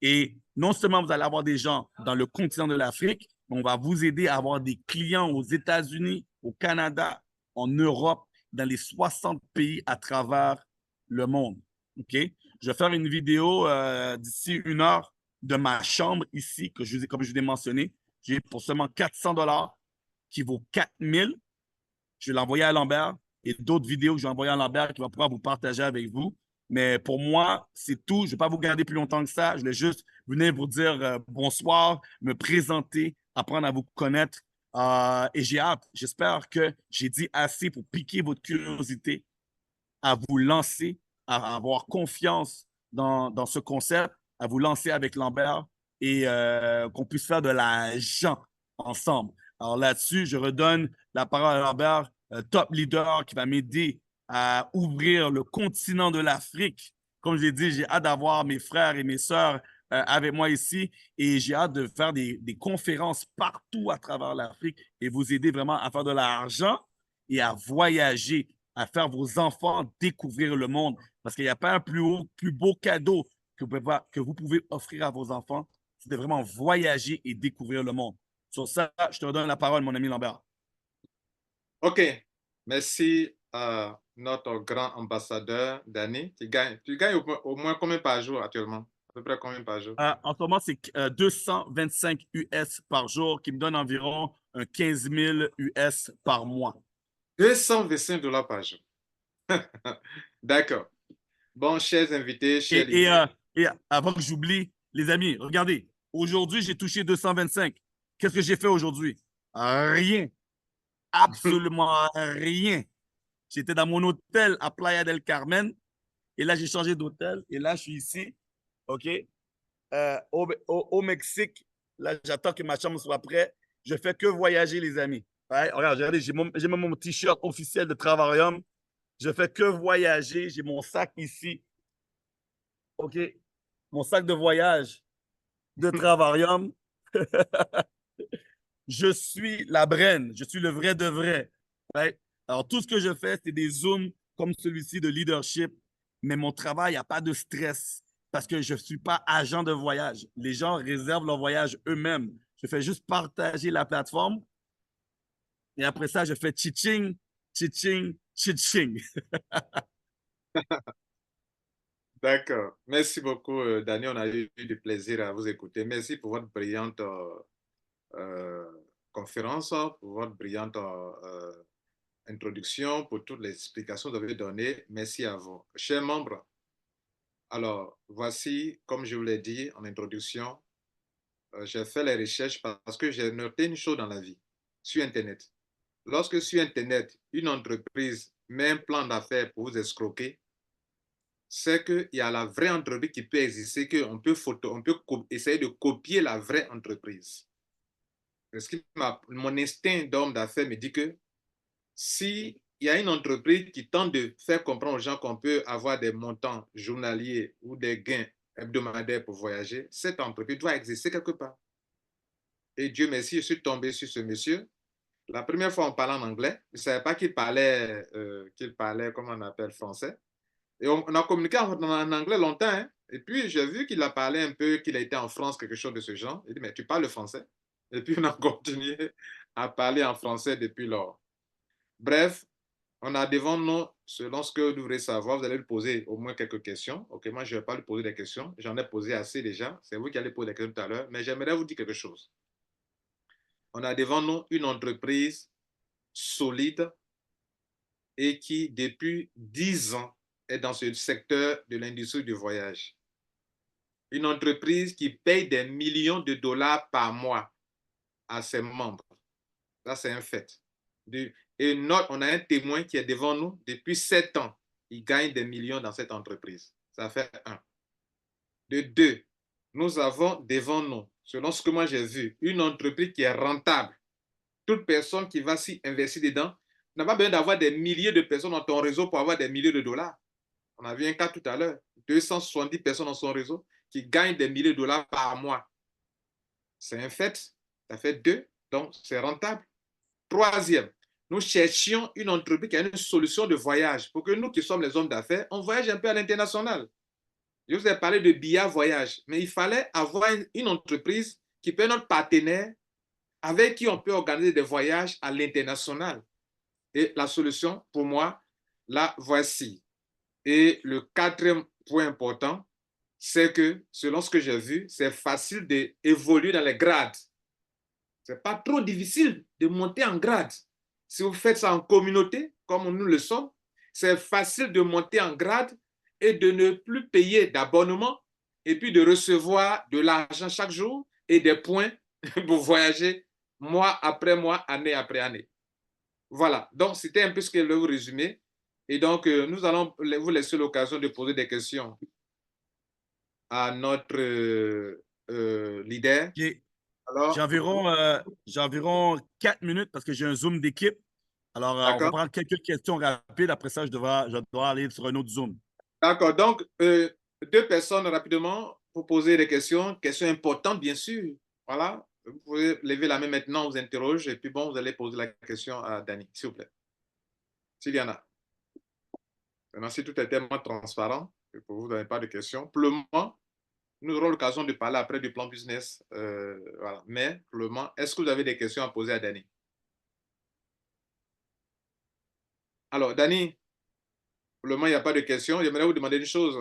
Et non seulement vous allez avoir des gens dans le continent de l'Afrique, mais on va vous aider à avoir des clients aux États-Unis, au Canada, en Europe, dans les 60 pays à travers le monde. OK? Je vais faire une vidéo d'ici 1 heure de ma chambre ici, comme je vous ai mentionné. J'ai pour seulement 400 $ qui vaut 4000. Je vais l'envoyer à Lambert et d'autres vidéos que je vais envoyer à Lambert qui va pouvoir vous partager avec vous. Mais pour moi, c'est tout. Je ne vais pas vous garder plus longtemps que ça. Je voulais juste venir vous dire bonsoir, me présenter, apprendre à vous connaître. Et j'ai hâte. J'espère que j'ai dit assez pour piquer votre curiosité, à vous lancer, à avoir confiance dans ce concept, à vous lancer avec Lambert et qu'on puisse faire de l'argent ensemble. Alors là-dessus, je redonne la parole à Lambert, top leader qui va m'aider à ouvrir le continent de l'Afrique. Comme je l'ai dit, j'ai hâte d'avoir mes frères et mes sœurs avec moi ici et j'ai hâte de faire des conférences partout à travers l'Afrique et vous aider vraiment à faire de l'argent et à voyager, à faire vos enfants découvrir le monde. Parce qu'il n'y a pas un plus beau cadeau que vous pouvez offrir à vos enfants, c'est de vraiment voyager et découvrir le monde. Sur ça, je te redonne la parole, mon ami Lambert. OK. Merci à notre grand ambassadeur, Danny. Tu gagnes au moins combien par jour actuellement? À peu près combien par jour? En ce moment, c'est 225 US par jour qui me donne environ 15 000 US par mois. 225 $ par jour. D'accord. Bon, chers invités, chers et avant que j'oublie, les amis, regardez, aujourd'hui, j'ai touché 225. Qu'est-ce que j'ai fait aujourd'hui? Rien. Absolument rien. J'étais dans mon hôtel à Playa del Carmen et là, j'ai changé d'hôtel et là, je suis ici, OK? Au Mexique, là, j'attends que ma chambre soit prête. Je fais que voyager, les amis. Ouais, regardez, j'ai même mon t-shirt officiel de Travarium. Je fais que voyager. J'ai mon sac ici. OK? Mon sac de voyage de Travarium. Je suis la braine. Je suis le vrai de vrai. Ouais? Alors, tout ce que je fais, c'est des Zooms comme celui-ci de leadership. Mais mon travail, il n'y a pas de stress parce que je ne suis pas agent de voyage. Les gens réservent leur voyage eux-mêmes. Je fais juste partager la plateforme. Et après ça, je fais tching, tching, Ching. D'accord. Merci beaucoup, Danny. On a eu du plaisir à vous écouter. Merci pour votre brillante euh, conférence, pour votre brillante introduction, pour toutes les explications que vous avez données. Merci à vous. Chers membres, alors voici, comme je vous l'ai dit en introduction, j'ai fait les recherches parce que j'ai noté une chose dans la vie, sur Internet. Lorsque sur Internet, une entreprise met un plan d'affaires pour vous escroquer, c'est qu'il y a la vraie entreprise qui peut exister, qu'on peut, on peut essayer de copier la vraie entreprise. Parce que mon instinct d'homme d'affaires me dit que si il y a une entreprise qui tente de faire comprendre aux gens qu'on peut avoir des montants journaliers ou des gains hebdomadaires pour voyager, cette entreprise doit exister quelque part. Et Dieu merci, je suis tombé sur ce monsieur. La première fois, on parlait en anglais. Je ne savais pas qu'il parlait, comment on appelle, français. Et on a communiqué en anglais longtemps. Hein. Et puis, j'ai vu qu'il a parlé un peu, qu'il a été en France, quelque chose de ce genre. Il dit, mais tu parles le français? Et puis, on a continué à parler en français depuis lors. Bref, on a devant nous, selon ce que vous devrez savoir, vous allez lui poser au moins quelques questions. OK, moi, je ne vais pas lui poser des questions. J'en ai posé assez déjà. C'est vous qui allez poser des questions tout à l'heure. Mais j'aimerais vous dire quelque chose. On a devant nous une entreprise solide et qui, depuis 10 ans, est dans ce secteur de l'industrie du voyage. Une entreprise qui paye des millions de dollars par mois à ses membres. Ça, c'est un fait. Et on a un témoin qui est devant nous depuis 7 ans. Il gagne des millions dans cette entreprise. Ça fait un. De deux, nous avons devant nous, selon ce que moi j'ai vu, une entreprise qui est rentable. Toute personne qui va s'y investir dedans n'a pas besoin d'avoir des milliers de personnes dans ton réseau pour avoir des milliers de dollars. On a vu un cas tout à l'heure, 270 personnes dans son réseau qui gagnent des milliers de dollars par mois. C'est un fait. Ça fait deux, donc c'est rentable. Troisième, nous cherchions une entreprise qui a une solution de voyage pour que nous qui sommes les hommes d'affaires, on voyage un peu à l'international. Je vous ai parlé de billard voyage, mais il fallait avoir une entreprise qui peut être notre partenaire avec qui on peut organiser des voyages à l'international. Et la solution, pour moi, la voici. Et le quatrième point important, c'est que, selon ce que j'ai vu, c'est facile d'évoluer dans les grades. Ce n'est pas trop difficile de monter en grade. Si vous faites ça en communauté, comme nous le sommes, c'est facile de monter en grade et de ne plus payer d'abonnement et puis de recevoir de l'argent chaque jour et des points pour voyager mois après mois, année après année. Voilà, donc c'était un peu ce que je vais vous résumer. Et donc, nous allons vous laisser l'occasion de poser des questions à notre leader. Okay. Alors, J'ai environ 4 minutes parce que j'ai un Zoom d'équipe. Alors, on va prendre quelques questions rapides. Après ça, je dois aller sur un autre Zoom. D'accord. Donc, 2 personnes rapidement pour poser des questions. Questions importantes, bien sûr. Voilà. Vous pouvez lever la main maintenant, on vous interroge. Et puis, bon, vous allez poser la question à Danny, s'il vous plaît. S'il y en a. Maintenant, si tout est tellement transparent, que pour vous, vous n'avez pas de questions. Pour le moment, nous aurons l'occasion de parler après du plan business. Voilà. Mais, pour le moment, est-ce que vous avez des questions à poser à Danny? Alors, Danny, pour le moment, il n'y a pas de questions. J'aimerais vous demander une chose.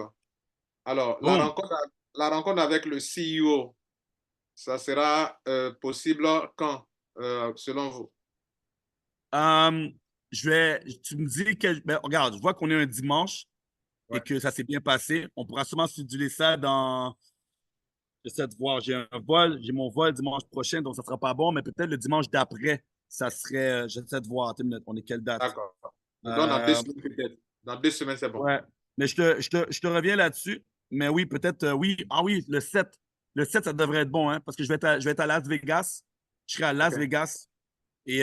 Alors, la rencontre avec le CEO, ça sera possible quand, selon vous? Tu me dis que, ben, regarde, je vois qu'on est un dimanche Ouais. et que ça s'est bien passé. On pourra sûrement studier ça dans. J'essaie de voir, j'ai mon vol dimanche prochain, donc ça ne sera pas bon, mais peut-être le dimanche d'après, ça serait. J'essaie de voir. Attends une minute, on est quelle date? D'accord. Donc, dans 2 semaines, peut-être. Dans 2 semaines, c'est bon. Ouais. Mais je te reviens là-dessus. Mais oui, peut-être, oui. Ah oui, le 7. Le 7, ça devrait être bon, hein, parce que je vais être à Las Vegas. Je serai à Las Vegas. Et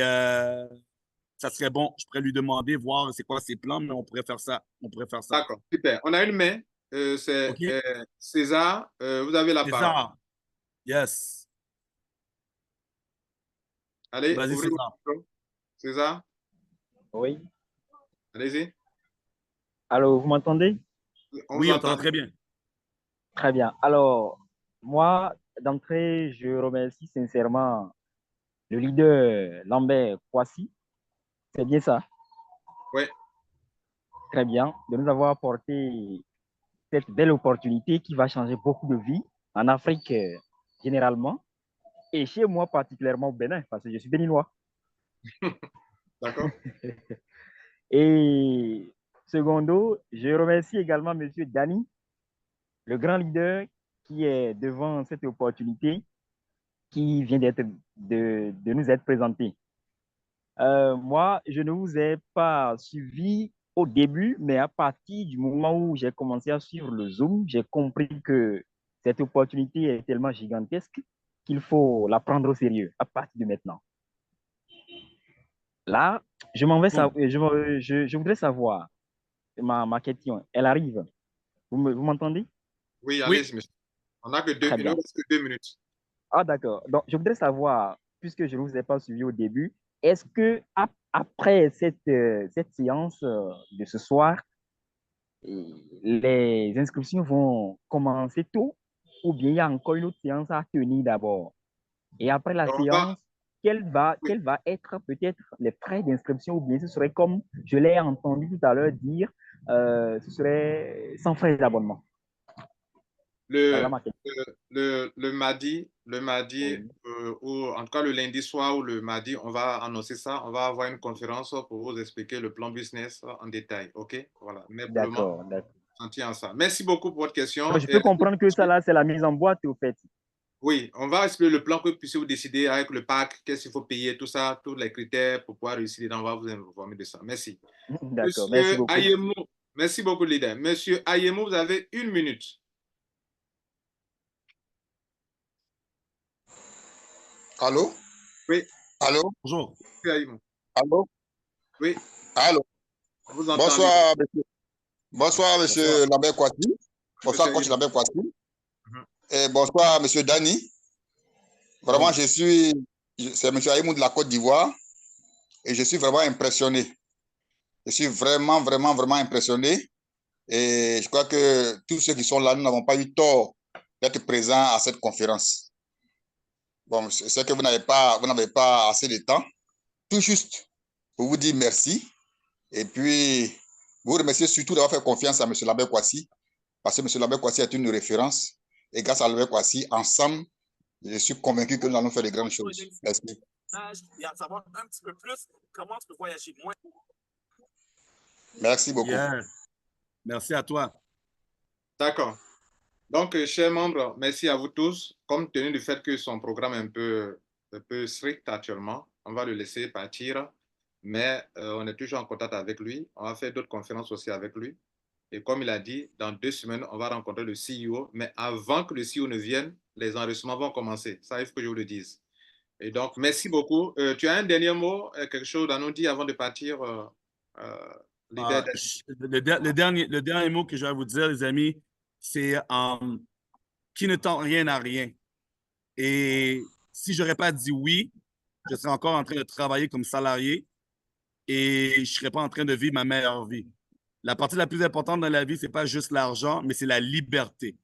ça serait bon. Je pourrais lui demander, voir c'est quoi ses plans, mais on pourrait faire ça. D'accord, super. On a une main. C'est OK? César. Vous avez la parole. César. Yes. Allez, Vas-y, ouvrez César. votre micro. César, Oui. allez-y. Alors, vous m'entendez? On Oui, vous on t'entend entend. très bien. Très bien. Alors, moi, d'entrée, je remercie sincèrement le leader Lambert Kwasi. C'est bien ça. Oui. très bien de nous avoir apporté cette belle opportunité qui va changer beaucoup de vies en Afrique généralement et chez moi particulièrement au Bénin parce que je suis béninois. D'accord? Et secondo, je remercie également M. Dani, le grand leader qui est devant cette opportunité qui vient de nous être présentée. Moi, je ne vous ai pas suivi au début, mais à partir du moment où j'ai commencé à suivre le Zoom, j'ai compris que cette opportunité est tellement gigantesque qu'il faut la prendre au sérieux à partir de maintenant. Là, je m'en vais je voudrais savoir, ma question, elle arrive. Vous m'entendez? Oui, Oui. allez, monsieur. On n'a que Très il bien. nous reste que 2 minutes. Ah, d'accord. Donc, je voudrais savoir, puisque je ne vous ai pas suivi au début, est-ce que après cette séance de ce soir, les inscriptions vont commencer tôt ou bien il y a encore une autre séance à tenir d'abord? Et après la On va, séance, quel va être peut-être les frais d'inscription ou bien ce serait comme je l'ai entendu tout à l'heure dire, ce serait sans frais d'abonnement. Voilà le, ma question. le mardi, Oui. ou en tout cas le lundi soir ou le mardi, on va annoncer ça. On va avoir une conférence pour vous expliquer le plan business en détail. OK? Voilà. Mais pour le moment, D'accord, d'accord. on tient à ça. Merci beaucoup pour votre question. Donc, je peux comprendre que ça là, c'est la mise en boîte au fait. Oui, on va expliquer le plan que vous puissiez vous décider avec le pack, qu'est-ce qu'il faut payer, tout ça, tous les critères pour pouvoir réussir. On va vous informer de ça. Merci. D'accord, merci Monsieur beaucoup. Ayemou, merci beaucoup, leader. Monsieur Ayemou, vous avez 1 minute. Allô? Oui, Allô? Bonjour. monsieur Ayemou. Allô? Oui, Allô? on vous entend, leader. Bonsoir, monsieur. Bonsoir, monsieur Bonsoir. Lambert Kwasi. Bonsoir, Monsieur coach Ayemou. Lambert Kwasi. Mhm. Et bonsoir, monsieur Dani. Vraiment, Bon. c'est monsieur Aïmou de la Côte d'Ivoire. Et je suis vraiment impressionné. Je suis vraiment, vraiment, vraiment impressionné. Et je crois que tous ceux qui sont là, nous n'avons pas eu tort d'être présents à cette conférence. Bon, je sais que vous n'avez pas assez de temps. Tout juste pour vous dire merci. Et puis, vous remercier surtout d'avoir fait confiance à M. Lambert Kwasi, parce que M. Lambert Kwasi est une référence. Et grâce à Lambert Kwasi, ensemble, je suis convaincu que nous allons faire de grandes choses. Merci. Et à savoir un petit peu plus comment tu peux voyager moins. Merci beaucoup. Yeah. Merci à toi. D'accord. Donc, chers membres, merci à vous tous. Compte tenu du fait que son programme est un peu strict actuellement, on va le laisser partir. Mais on est toujours en contact avec lui. On va faire d'autres conférences aussi avec lui. Et comme il a dit, dans 2 semaines, on va rencontrer le CEO. Mais avant que le CEO ne vienne, les enregistrements vont commencer. Ça, il faut que je vous le dise. Et donc, merci beaucoup. Tu as un dernier mot, quelque chose à nous dire avant de partir, leader? Le dernier mot que je vais vous dire, les amis, c'est qui ne tente rien à rien. Et si je n'aurais pas dit oui, je serais encore en train de travailler comme salarié et je ne serais pas en train de vivre ma meilleure vie. La partie la plus importante dans la vie, ce n'est pas juste l'argent, mais c'est la liberté.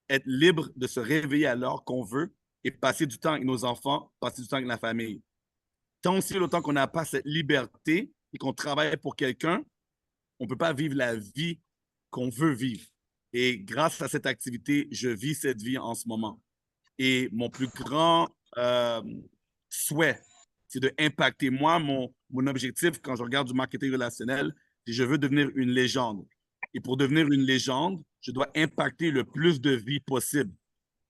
Être libre de se réveiller à l'heure qu'on veut et passer du temps avec nos enfants, passer du temps avec la famille. Tant aussi longtemps qu'on n'a pas cette liberté et qu'on travaille pour quelqu'un, on ne peut pas vivre la vie qu'on veut vivre. Et grâce à cette activité, je vis cette vie en ce moment. Et mon plus grand souhait, c'est de impacter. Moi, mon objectif, quand je regarde du marketing relationnel, c'est que je veux devenir une légende. Et pour devenir une légende, je dois impacter le plus de vies possible.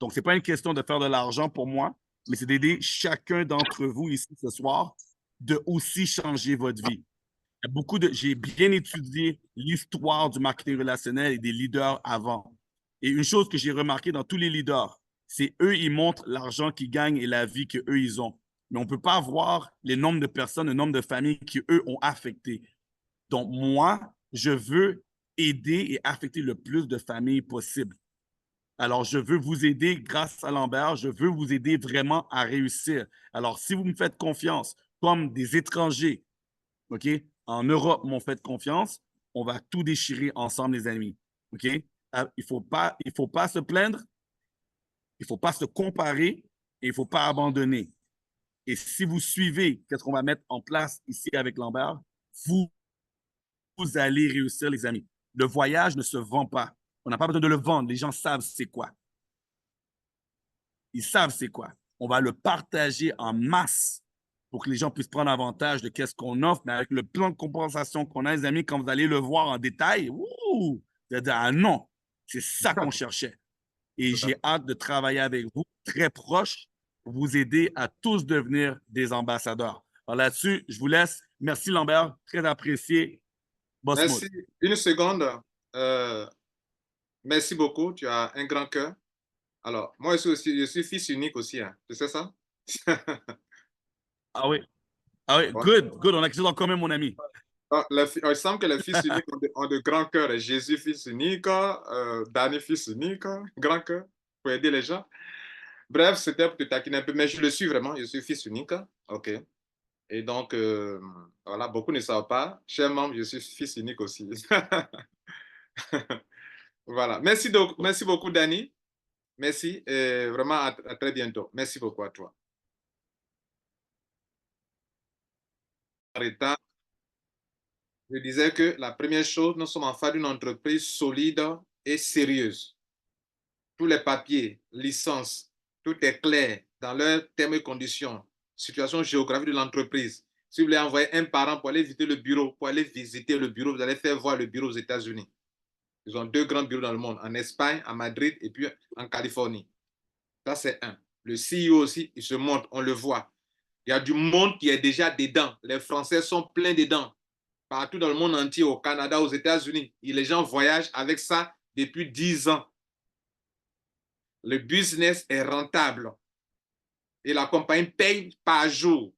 Donc, ce n'est pas une question de faire de l'argent pour moi, mais c'est d'aider chacun d'entre vous ici ce soir de aussi changer votre vie. J'ai bien étudié l'histoire du marketing relationnel et des leaders avant. Et une chose que j'ai remarqué dans tous les leaders, c'est eux, ils montrent l'argent qu'ils gagnent et la vie qu'eux, ils ont. Mais on ne peut pas voir les nombres de personnes, le nombre de familles qu'eux ont affecté. Donc, moi, je veux aider et affecter le plus de familles possible. Alors, je veux vous aider grâce à Lambert. Je veux vous aider vraiment à réussir. Alors, si vous me faites confiance, comme des étrangers, OK, en Europe m'ont fait confiance, on va tout déchirer ensemble, les amis. OK? Il ne faut pas se plaindre, il ne faut pas se comparer et il ne faut pas abandonner. Et si vous suivez qu'est-ce qu'on va mettre en place ici avec Lambert, vous vous allez réussir, les amis. Le voyage ne se vend pas. On n'a pas besoin de le vendre. Les gens savent c'est quoi. Ils savent c'est quoi. On va le partager en masse pour que les gens puissent prendre avantage de qu'est-ce qu'on offre, mais avec le plan de compensation qu'on a, les amis, quand vous allez le voir en détail, vous allez dire, ah non, c'est ça qu'on cherchait. Et j'ai hâte de travailler avec vous très proche pour vous aider à tous devenir des ambassadeurs. Alors là-dessus, je vous laisse. Merci Lambert, très apprécié. Boss Merci. Mode. Une seconde. Merci beaucoup. Tu as un grand cœur. Alors, moi je suis fils unique aussi. Hein. Tu sais ça? Ah oui. Ah oui, Ouais. good. On a quelque chose en commun, mon ami. Il semble que les fils uniques ont de grands cœurs. Jésus, fils unique, Danny, fils unique, grand cœur pour aider les gens. Bref, c'était pour te taquiner un peu, mais je le suis vraiment. Je suis fils unique. OK. Et donc, voilà, beaucoup ne savent pas. Cher membre, je suis fils unique aussi. Voilà. Merci beaucoup, Danny. Merci. Et vraiment, à très bientôt. Merci beaucoup à toi. Je disais que la première chose, nous sommes en face d'une entreprise solide et sérieuse. Tous les papiers, licences, tout est clair dans leurs termes et conditions, situation géographique de l'entreprise. Si vous voulez envoyer un parent pour aller visiter le bureau, vous allez faire voir le bureau aux États-Unis. Ils ont 2 grands bureaux dans le monde, en Espagne, à Madrid et puis en Californie. Ça, c'est un. Le CEO aussi, il se montre, on le voit. Il y a du monde qui est déjà dedans. Les Français sont pleins dedans. Partout dans le monde entier, au Canada, aux États-Unis. Et les gens voyagent avec ça depuis 10 ans. Le business est rentable. Et la compagnie paye par jour.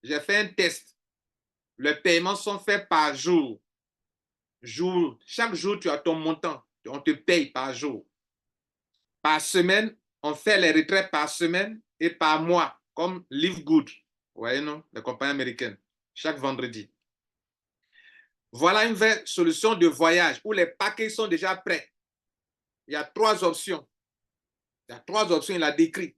J'ai fait un test. Les paiements sont faits par jour. Chaque jour, tu as ton montant. On te paye par jour. Par semaine, on fait les retraits par semaine et par mois, comme Live Good. Vous voyez, non? Les compagnies américaines. Chaque vendredi. Voilà une vraie solution de voyage où les paquets sont déjà prêts. Il y a 3 options. Il a décrit.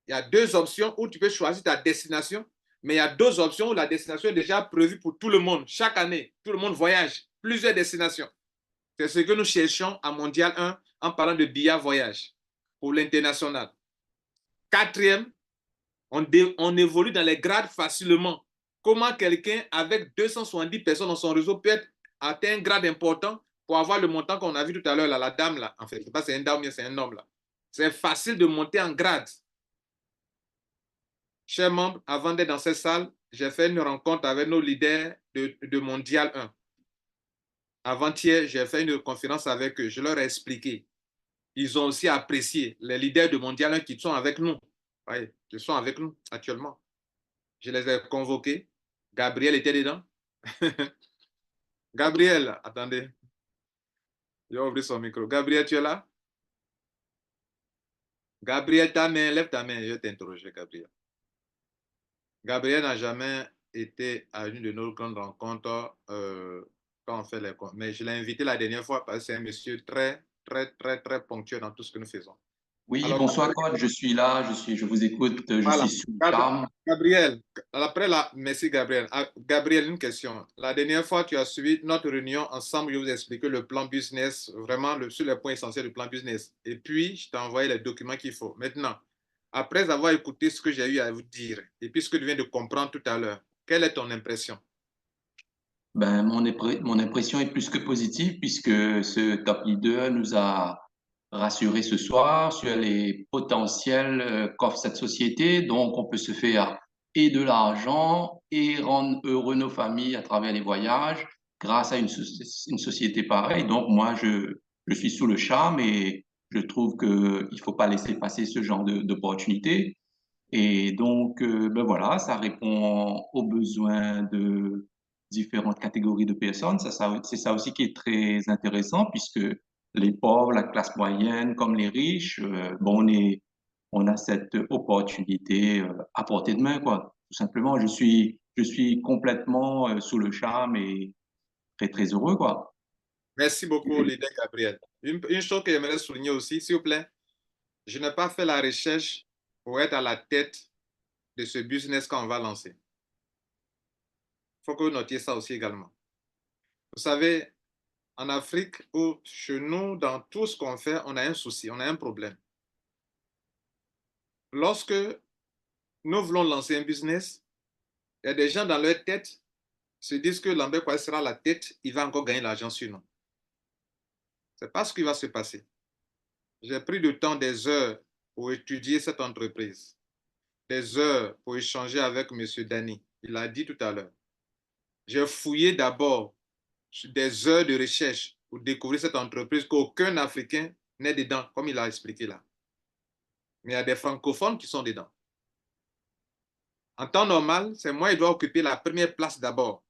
Il y a 2 options où tu peux choisir ta destination, mais il y a 2 options où la destination est déjà prévue pour tout le monde. Chaque année, tout le monde voyage. Plusieurs destinations. C'est ce que nous cherchons à Mondial 1 en parlant de billets voyage pour l'international. 4e, on évolue dans les grades facilement. Comment quelqu'un avec 270 personnes dans son réseau peut atteindre un grade important pour avoir le montant qu'on a vu tout à l'heure, la dame là. En fait, je ne sais pas si c'est un dame ou c'est un homme là. C'est facile de monter en grade. Chers membres, avant d'être dans cette salle, j'ai fait une rencontre avec nos leaders de Mondial 1. Avant-hier, j'ai fait une conférence avec eux. Je leur ai expliqué. Ils ont aussi apprécié les leaders de Mondial 1 qui sont avec nous. Oui, qui sont avec nous actuellement. Je les ai convoqués. Gabriel était dedans. Gabriel, attendez. Je vais ouvrir son micro. Gabriel, tu es là? Gabriel, ta main, lève ta main. Je vais t'interroger, Gabriel. Gabriel n'a jamais été à une de nos grandes rencontres quand on fait les comptes. Mais je l'ai invité la dernière fois parce que c'est un monsieur très ponctuel dans tout ce que nous faisons. Oui, Alors, bonsoir Claude, je suis là, je vous écoute, je voilà. suis sous le charme. Gabriel, merci Gabriel. Gabriel, une question. La dernière fois, tu as suivi notre réunion ensemble, je vous ai expliqué le plan business, vraiment sur les points essentiels du plan business. Et puis, je t'ai envoyé les documents qu'il faut. Maintenant, après avoir écouté ce que j'ai eu à vous dire, et puis ce que tu viens de comprendre tout à l'heure, quelle est ton impression? Ben, mon impression est plus que positive puisque ce top leader nous a rassuré ce soir sur les potentiels qu'offre cette société. Donc, on peut se faire et de l'argent et rendre heureux nos familles à travers les voyages grâce à une société pareille. Donc, moi, je suis sous le charme et je trouve qu'il ne faut pas laisser passer ce genre d'opportunité. Et donc, ben voilà, ça répond aux besoins de différentes catégories de personnes. C'est ça aussi qui est très intéressant puisque les pauvres, la classe moyenne, comme les riches, bon, on a cette opportunité à portée de main, quoi. Tout simplement, je suis complètement sous le charme et très heureux, quoi. Merci beaucoup, leader Gabriel. Une chose que j'aimerais souligner aussi, s'il vous plaît, je n'ai pas fait la recherche pour être à la tête de ce business qu'on va lancer. Il faut que vous notiez ça aussi également. Vous savez, en Afrique ou chez nous, dans tout ce qu'on fait, on a un souci, on a un problème. Lorsque nous voulons lancer un business, il y a des gens dans leur tête se disent que Lambert Kouassi sera la tête, il va encore gagner l'argent sur nous. Ce n'est pas ce qui va se passer. J'ai pris du temps, des heures pour étudier cette entreprise, des heures pour échanger avec M. Dani. Il l'a dit tout à l'heure. J'ai fouillé d'abord des heures de recherche pour découvrir cette entreprise qu'aucun Africain n'est dedans, comme il a expliqué là. Mais il y a des francophones qui sont dedans. En temps normal, c'est moi qui dois occuper la première place d'abord.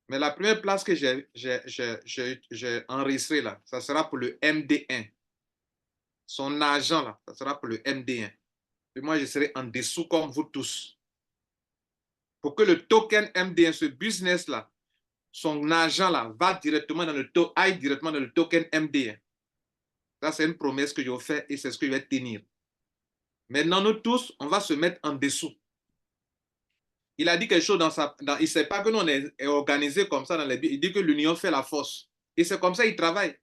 Mais la première place que j'ai enregistrée là, ça sera pour le MD1. Son agent là, ça sera pour le MD1. Et moi, je serai en dessous comme vous tous. Pour que le token MD1, ce business là, son agent là, aille directement dans le token MD1. Ça, c'est une promesse que je vous fais et c'est ce que je vais tenir. Maintenant, nous tous, on va se mettre en dessous. Il a dit quelque chose il ne sait pas que nous, on est organisé comme ça dans les billes. Il dit que l'union fait la force. Et c'est comme ça qu'il travaille.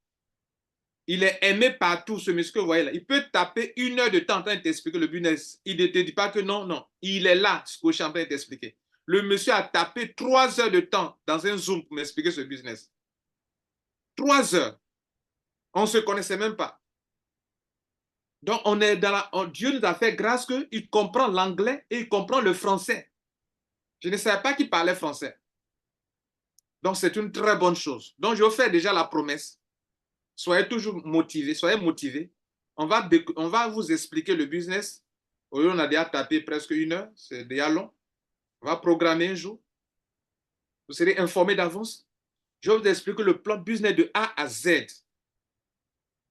Il est aimé partout, ce monsieur que vous voyez là. Il peut taper 1 heure de temps en train de t'expliquer le business. Il ne te dit pas que non, non. Il est là, ce que je suis en train de t'expliquer. Le monsieur a tapé 3 heures de temps dans un Zoom pour m'expliquer ce business. 3 heures. On ne se connaissait même pas. Donc, on est Dieu nous a fait grâce qu'il comprend l'anglais et il comprend le français. Je ne savais pas qu'il parlait français. Donc, c'est une très bonne chose. Donc, je vous fais déjà la promesse. Soyez toujours motivés, soyez motivés. On va vous expliquer le business. Aujourd'hui, on a déjà tapé presque 1 heure, c'est déjà long. On va programmer un jour. Vous serez informés d'avance. Je vais vous expliquer le plan business de A à Z.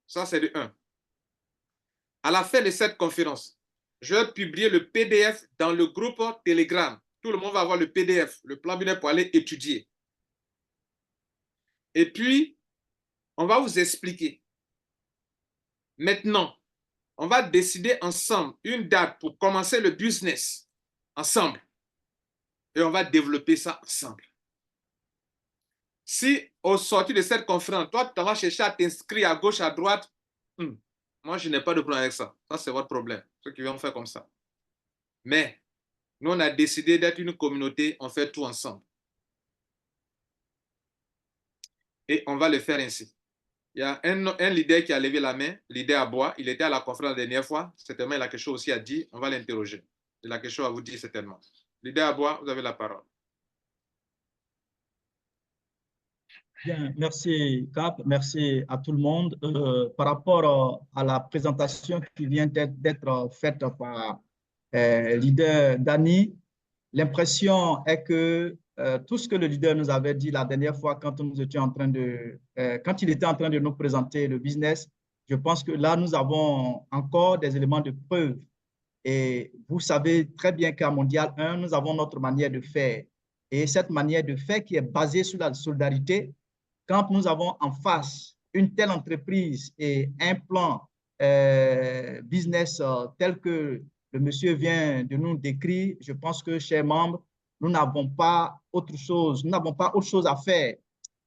Ça, c'est de 1. À la fin de cette conférence, je vais publier le PDF dans le groupe Telegram. Tout le monde va avoir le PDF, le plan business pour aller étudier. Et puis, on va vous expliquer. Maintenant, on va décider ensemble une date pour commencer le business ensemble. Et on va développer ça ensemble. Si au sortir de cette conférence, toi, tu vas chercher à t'inscrire à gauche, à droite, moi, je n'ai pas de problème avec ça. Ça, c'est votre problème. Ceux qui vont faire comme ça. Mais, nous, on a décidé d'être une communauté, on fait tout ensemble. Et on va le faire ainsi. Il y a un leader qui a levé la main, leader à bois. Il était à la conférence la dernière fois. Certainement, il a quelque chose aussi à dire. On va l'interroger. Il a quelque chose à vous dire certainement. Leader à bois, vous avez la parole. Bien, merci Cap, merci à tout le monde. Par rapport à la présentation qui vient d'être faite par leader Dani, l'impression est que tout ce que le leader nous avait dit la dernière fois quand il était en train de nous présenter le business, je pense que là, nous avons encore des éléments de preuve. Et vous savez très bien qu'à Mondial 1, nous avons notre manière de faire. Et cette manière de faire qui est basée sur la solidarité, quand nous avons en face une telle entreprise et un plan business tel que le monsieur vient de nous décrire, je pense que, chers membres, nous n'avons pas autre chose à faire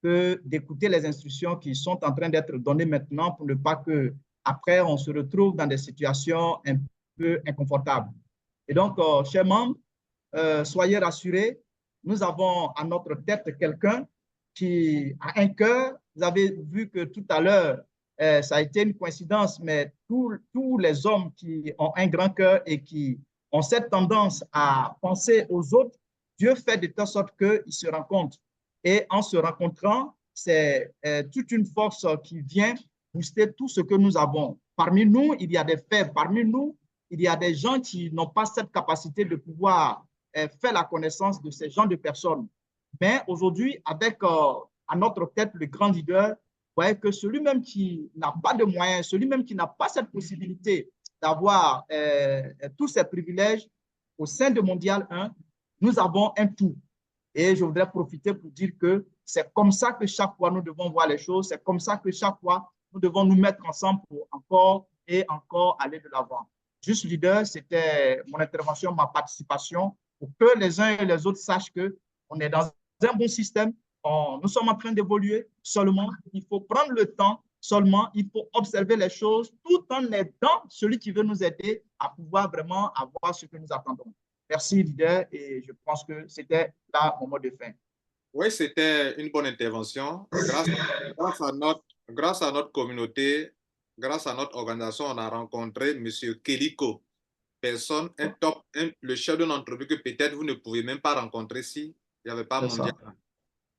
que d'écouter les instructions qui sont en train d'être données maintenant pour ne pas que après on se retrouve dans des situations un peu inconfortables. Et donc, chers membres, soyez rassurés, nous avons à notre tête quelqu'un qui a un cœur. Vous avez vu que tout à l'heure, ça a été une coïncidence, mais tous les hommes qui ont un grand cœur et qui ont cette tendance à penser aux autres, Dieu fait de telle sorte qu'ils se rencontrent. Et en se rencontrant, c'est toute une force qui vient booster tout ce que nous avons. Parmi nous, il y a des faibles. Parmi nous, il y a des gens qui n'ont pas cette capacité de pouvoir faire la connaissance de ces gens de personnes. Mais aujourd'hui, avec à notre tête le grand leader, vous voyez que celui-même qui n'a pas de moyens, celui-même qui n'a pas cette possibilité d'avoir tous ces privilèges au sein de Mondial 1, nous avons un tout. Et je voudrais profiter pour dire que c'est comme ça que chaque fois nous devons voir les choses, c'est comme ça que chaque fois nous devons nous mettre ensemble pour encore et encore aller de l'avant. Juste leader, c'était mon intervention, ma participation, pour que les uns et les autres sachent qu'on est dans un bon système Nous sommes en train d'évoluer seulement. Il faut prendre le temps seulement. Il faut observer les choses tout en aidant celui qui veut nous aider à pouvoir vraiment avoir ce que nous attendons. Merci, leader, et je pense que c'était là mon mot de fin. Oui, c'était une bonne intervention. Grâce à notre communauté, grâce à notre organisation, on a rencontré M. Keliko, le chef d'une entreprise que peut-être vous ne pouvez même pas rencontrer si il n'y avait pas Mondial.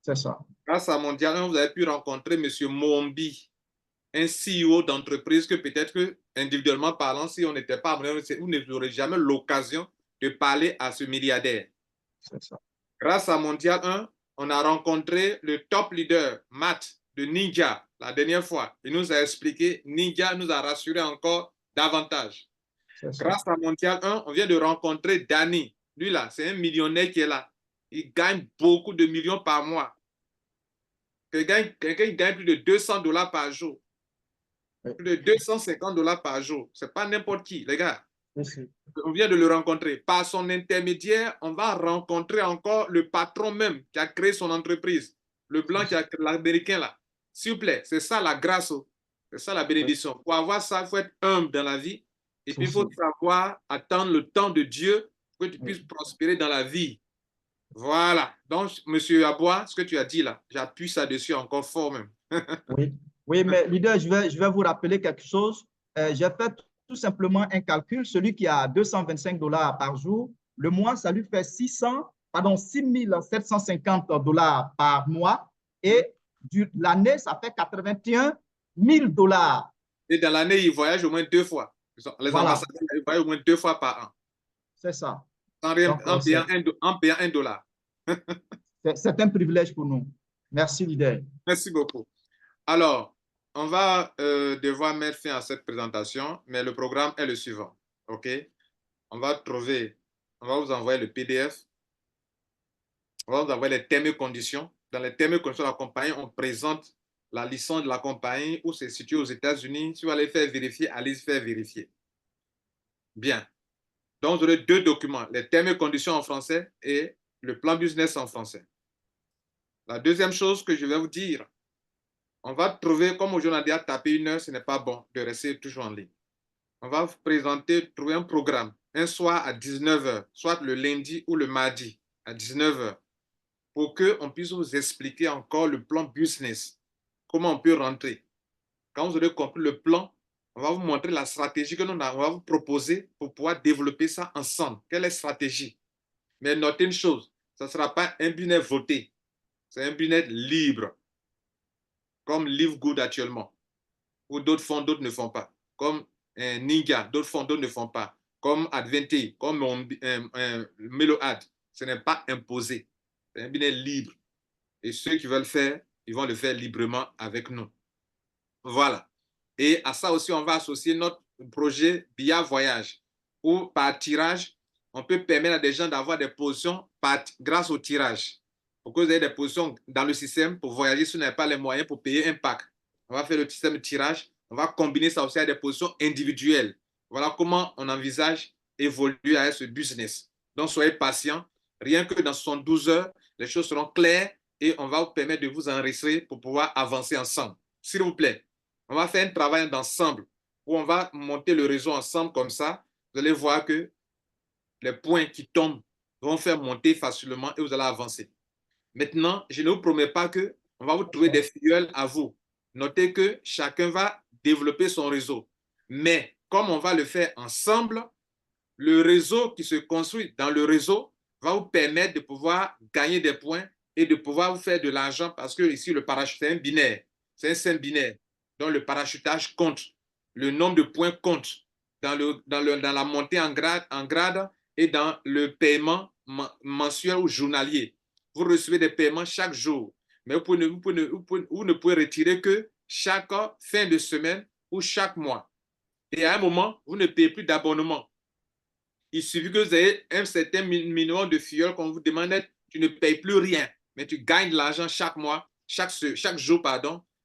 C'est ça. Grâce à Mondial, vous avez pu rencontrer M. Mombi, un CEO d'entreprise que peut-être que, individuellement parlant, si on n'était pas, vous n'aurez jamais l'occasion de parler à ce milliardaire. C'est ça. Grâce à Mondial 1, on a rencontré le top leader, Matt, de Ninja, la dernière fois. Il nous a expliqué, Ninja nous a rassuré encore davantage. Grâce à Mondial 1, on vient de rencontrer Danny. Lui là, c'est un millionnaire qui est là. Il gagne beaucoup de millions par mois. Quelqu'un qui gagne plus de $200 par jour. Plus de $250 par jour. Ce n'est pas n'importe qui, les gars. On vient de le rencontrer. Par son intermédiaire, on va rencontrer encore le patron même qui a créé son entreprise. Le blanc qui a l'américain là. S'il vous plaît, c'est ça la grâce. C'est ça la bénédiction. Pour avoir ça, il faut être humble dans la vie. Et puis, il faut savoir attendre le temps de Dieu pour que tu puisses prospérer dans la vie. Voilà. Donc, M. Abois, ce que tu as dit là, j'appuie ça dessus encore fort même. Oui, mais leader, je vais vous rappeler quelque chose. J'ai fait tout simplement un calcul. Celui qui a $225 par jour, le mois, ça lui fait 6 750 $ par mois. Et l'année, ça fait $81 000. Et dans l'année, il voyage au moins 2 fois. Les ambassadeurs, ils voyagent au moins 2 fois par an. C'est ça. En payant $1. C'est un privilège pour nous. Merci, leader. Merci beaucoup. Alors, on va devoir mettre fin à cette présentation, mais le programme est le suivant. OK? On va vous envoyer le PDF. On va vous envoyer les termes et conditions. Dans les termes et conditions de la compagnie, on présente la licence de la compagnie où c'est situé aux États-Unis. Si vous allez faire vérifier, allez faire vérifier. Bien. Donc, vous aurez 2 documents, les termes et conditions en français et le plan business en français. La deuxième chose que je vais vous dire, on va trouver, comme aujourd'hui on a déjà tapé 1 heure, ce n'est pas bon de rester toujours en ligne. On va vous trouver un programme, un soir à 19 h, soit le lundi ou le mardi à 19 h, pour qu'on puisse vous expliquer encore le plan business, comment on peut rentrer. Quand vous aurez compris le plan, on va vous montrer la stratégie que on va vous proposer pour pouvoir développer ça ensemble. Quelle est la stratégie? Mais notez une chose, ce ne sera pas un business voté, c'est un business libre, comme Live Good actuellement, ou d'autres fonds, d'autres ne font pas, comme Ninja, d'autres fonds, d'autres ne font pas, comme Adventi, comme MeloAd. Ce n'est pas imposé, c'est un business libre. Et ceux qui veulent faire, ils vont le faire librement avec nous. Voilà. Et à ça aussi, on va associer notre projet Via Voyage, où par tirage, on peut permettre à des gens d'avoir des positions grâce au tirage. Pour que vous ayez des positions dans le système pour voyager si vous n'avez pas les moyens pour payer un pack. On va faire le système de tirage. On va combiner ça aussi avec des positions individuelles. Voilà comment on envisage évoluer avec ce business. Donc, soyez patients. Rien que dans 72 heures, les choses seront claires et on va vous permettre de vous enregistrer pour pouvoir avancer ensemble. S'il vous plaît, on va faire un travail d'ensemble où on va monter le réseau ensemble comme ça. Vous allez voir que les points qui tombent vont faire monter facilement et vous allez avancer. Maintenant, je ne vous promets pas qu'on va vous trouver des filleuls à vous. Notez que chacun va développer son réseau. Mais comme on va le faire ensemble, le réseau qui se construit dans le réseau va vous permettre de pouvoir gagner des points et de pouvoir vous faire de l'argent parce que ici, le parachute, c'est un binaire. C'est un simple binaire. Donc, le parachutage compte. Le nombre de points compte dans la montée en grade et dans le paiement mensuel ou journalier. Vous recevez des paiements chaque jour. Mais vous ne pouvez retirer que chaque fin de semaine ou chaque mois. Et à un moment, vous ne payez plus d'abonnement. Il suffit que vous ayez un certain minimum de filleuls qu'on vous demande, tu ne payes plus rien, mais tu gagnes de l'argent chaque mois, chaque jour,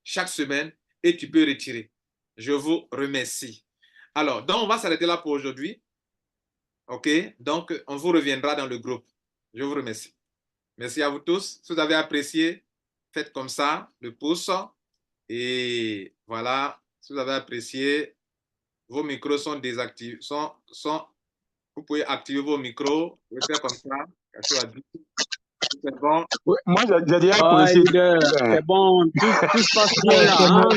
chaque semaine, et tu peux retirer. Je vous remercie. Alors, donc on va s'arrêter là pour aujourd'hui. OK? Donc, on vous reviendra dans le groupe. Je vous remercie. Merci à vous tous. Si vous avez apprécié, faites comme ça, le pouce. Et voilà, si vous avez apprécié, vos micros sont désactivés. Vous pouvez activer vos micros. Vous pouvez faire comme ça. C'est bon. Oui, moi, j'ai déjà Ah, apprécié. leader, c'est bon, tout se passe bien là. Hein?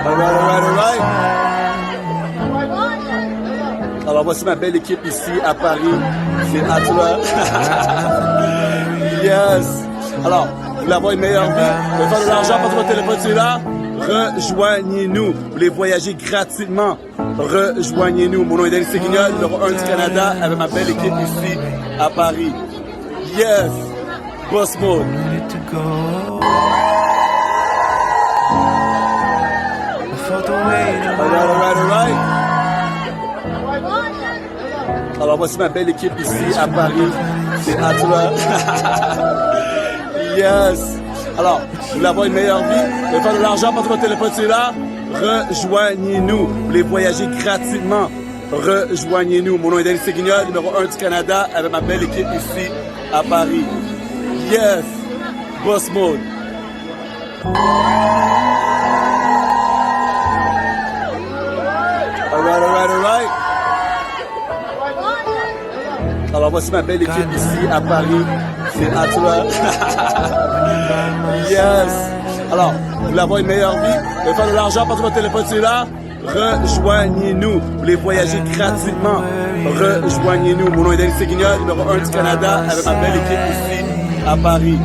Alright. Alors voici ma belle équipe ici à Paris. C'est à toi. Yes. Alors, vous voulez avoir une meilleure vie? Vous voulez faire de l'argent parce que votre téléphone cellulaire? Rejoignez-nous. Vous voulez voyager gratuitement? Rejoignez-nous. Mon nom est Denis Seguignol, numéro 1 du Canada, avec ma belle équipe ici à Paris. Yes. Boss mode. Alright. Alors voici ma belle équipe ici à Paris. C'est à toi. Yes. Alors, vous voulez avoir une meilleure vie? Vous voulez faire de l'argent parce que votre téléphone cellulaire? Rejoignez-nous. Vous voulez voyager gratuitement? Rejoignez-nous. Mon nom est Denis Seguignol, numéro 1 du Canada, avec ma belle équipe ici à Paris. Yes. Boss mode. Alright. Alors voici ma belle équipe ici à Paris. C'est à toi. Yes. Alors, vous voulez avoir une meilleure vie? Vous voulez faire de l'argent parce que votre téléphone cellulaire? Rejoignez-nous. Vous voulez voyager gratuitement? Rejoignez-nous. Mon nom est Denis Seguignol, numéro 1 du Canada, avec ma belle équipe ici à Paris.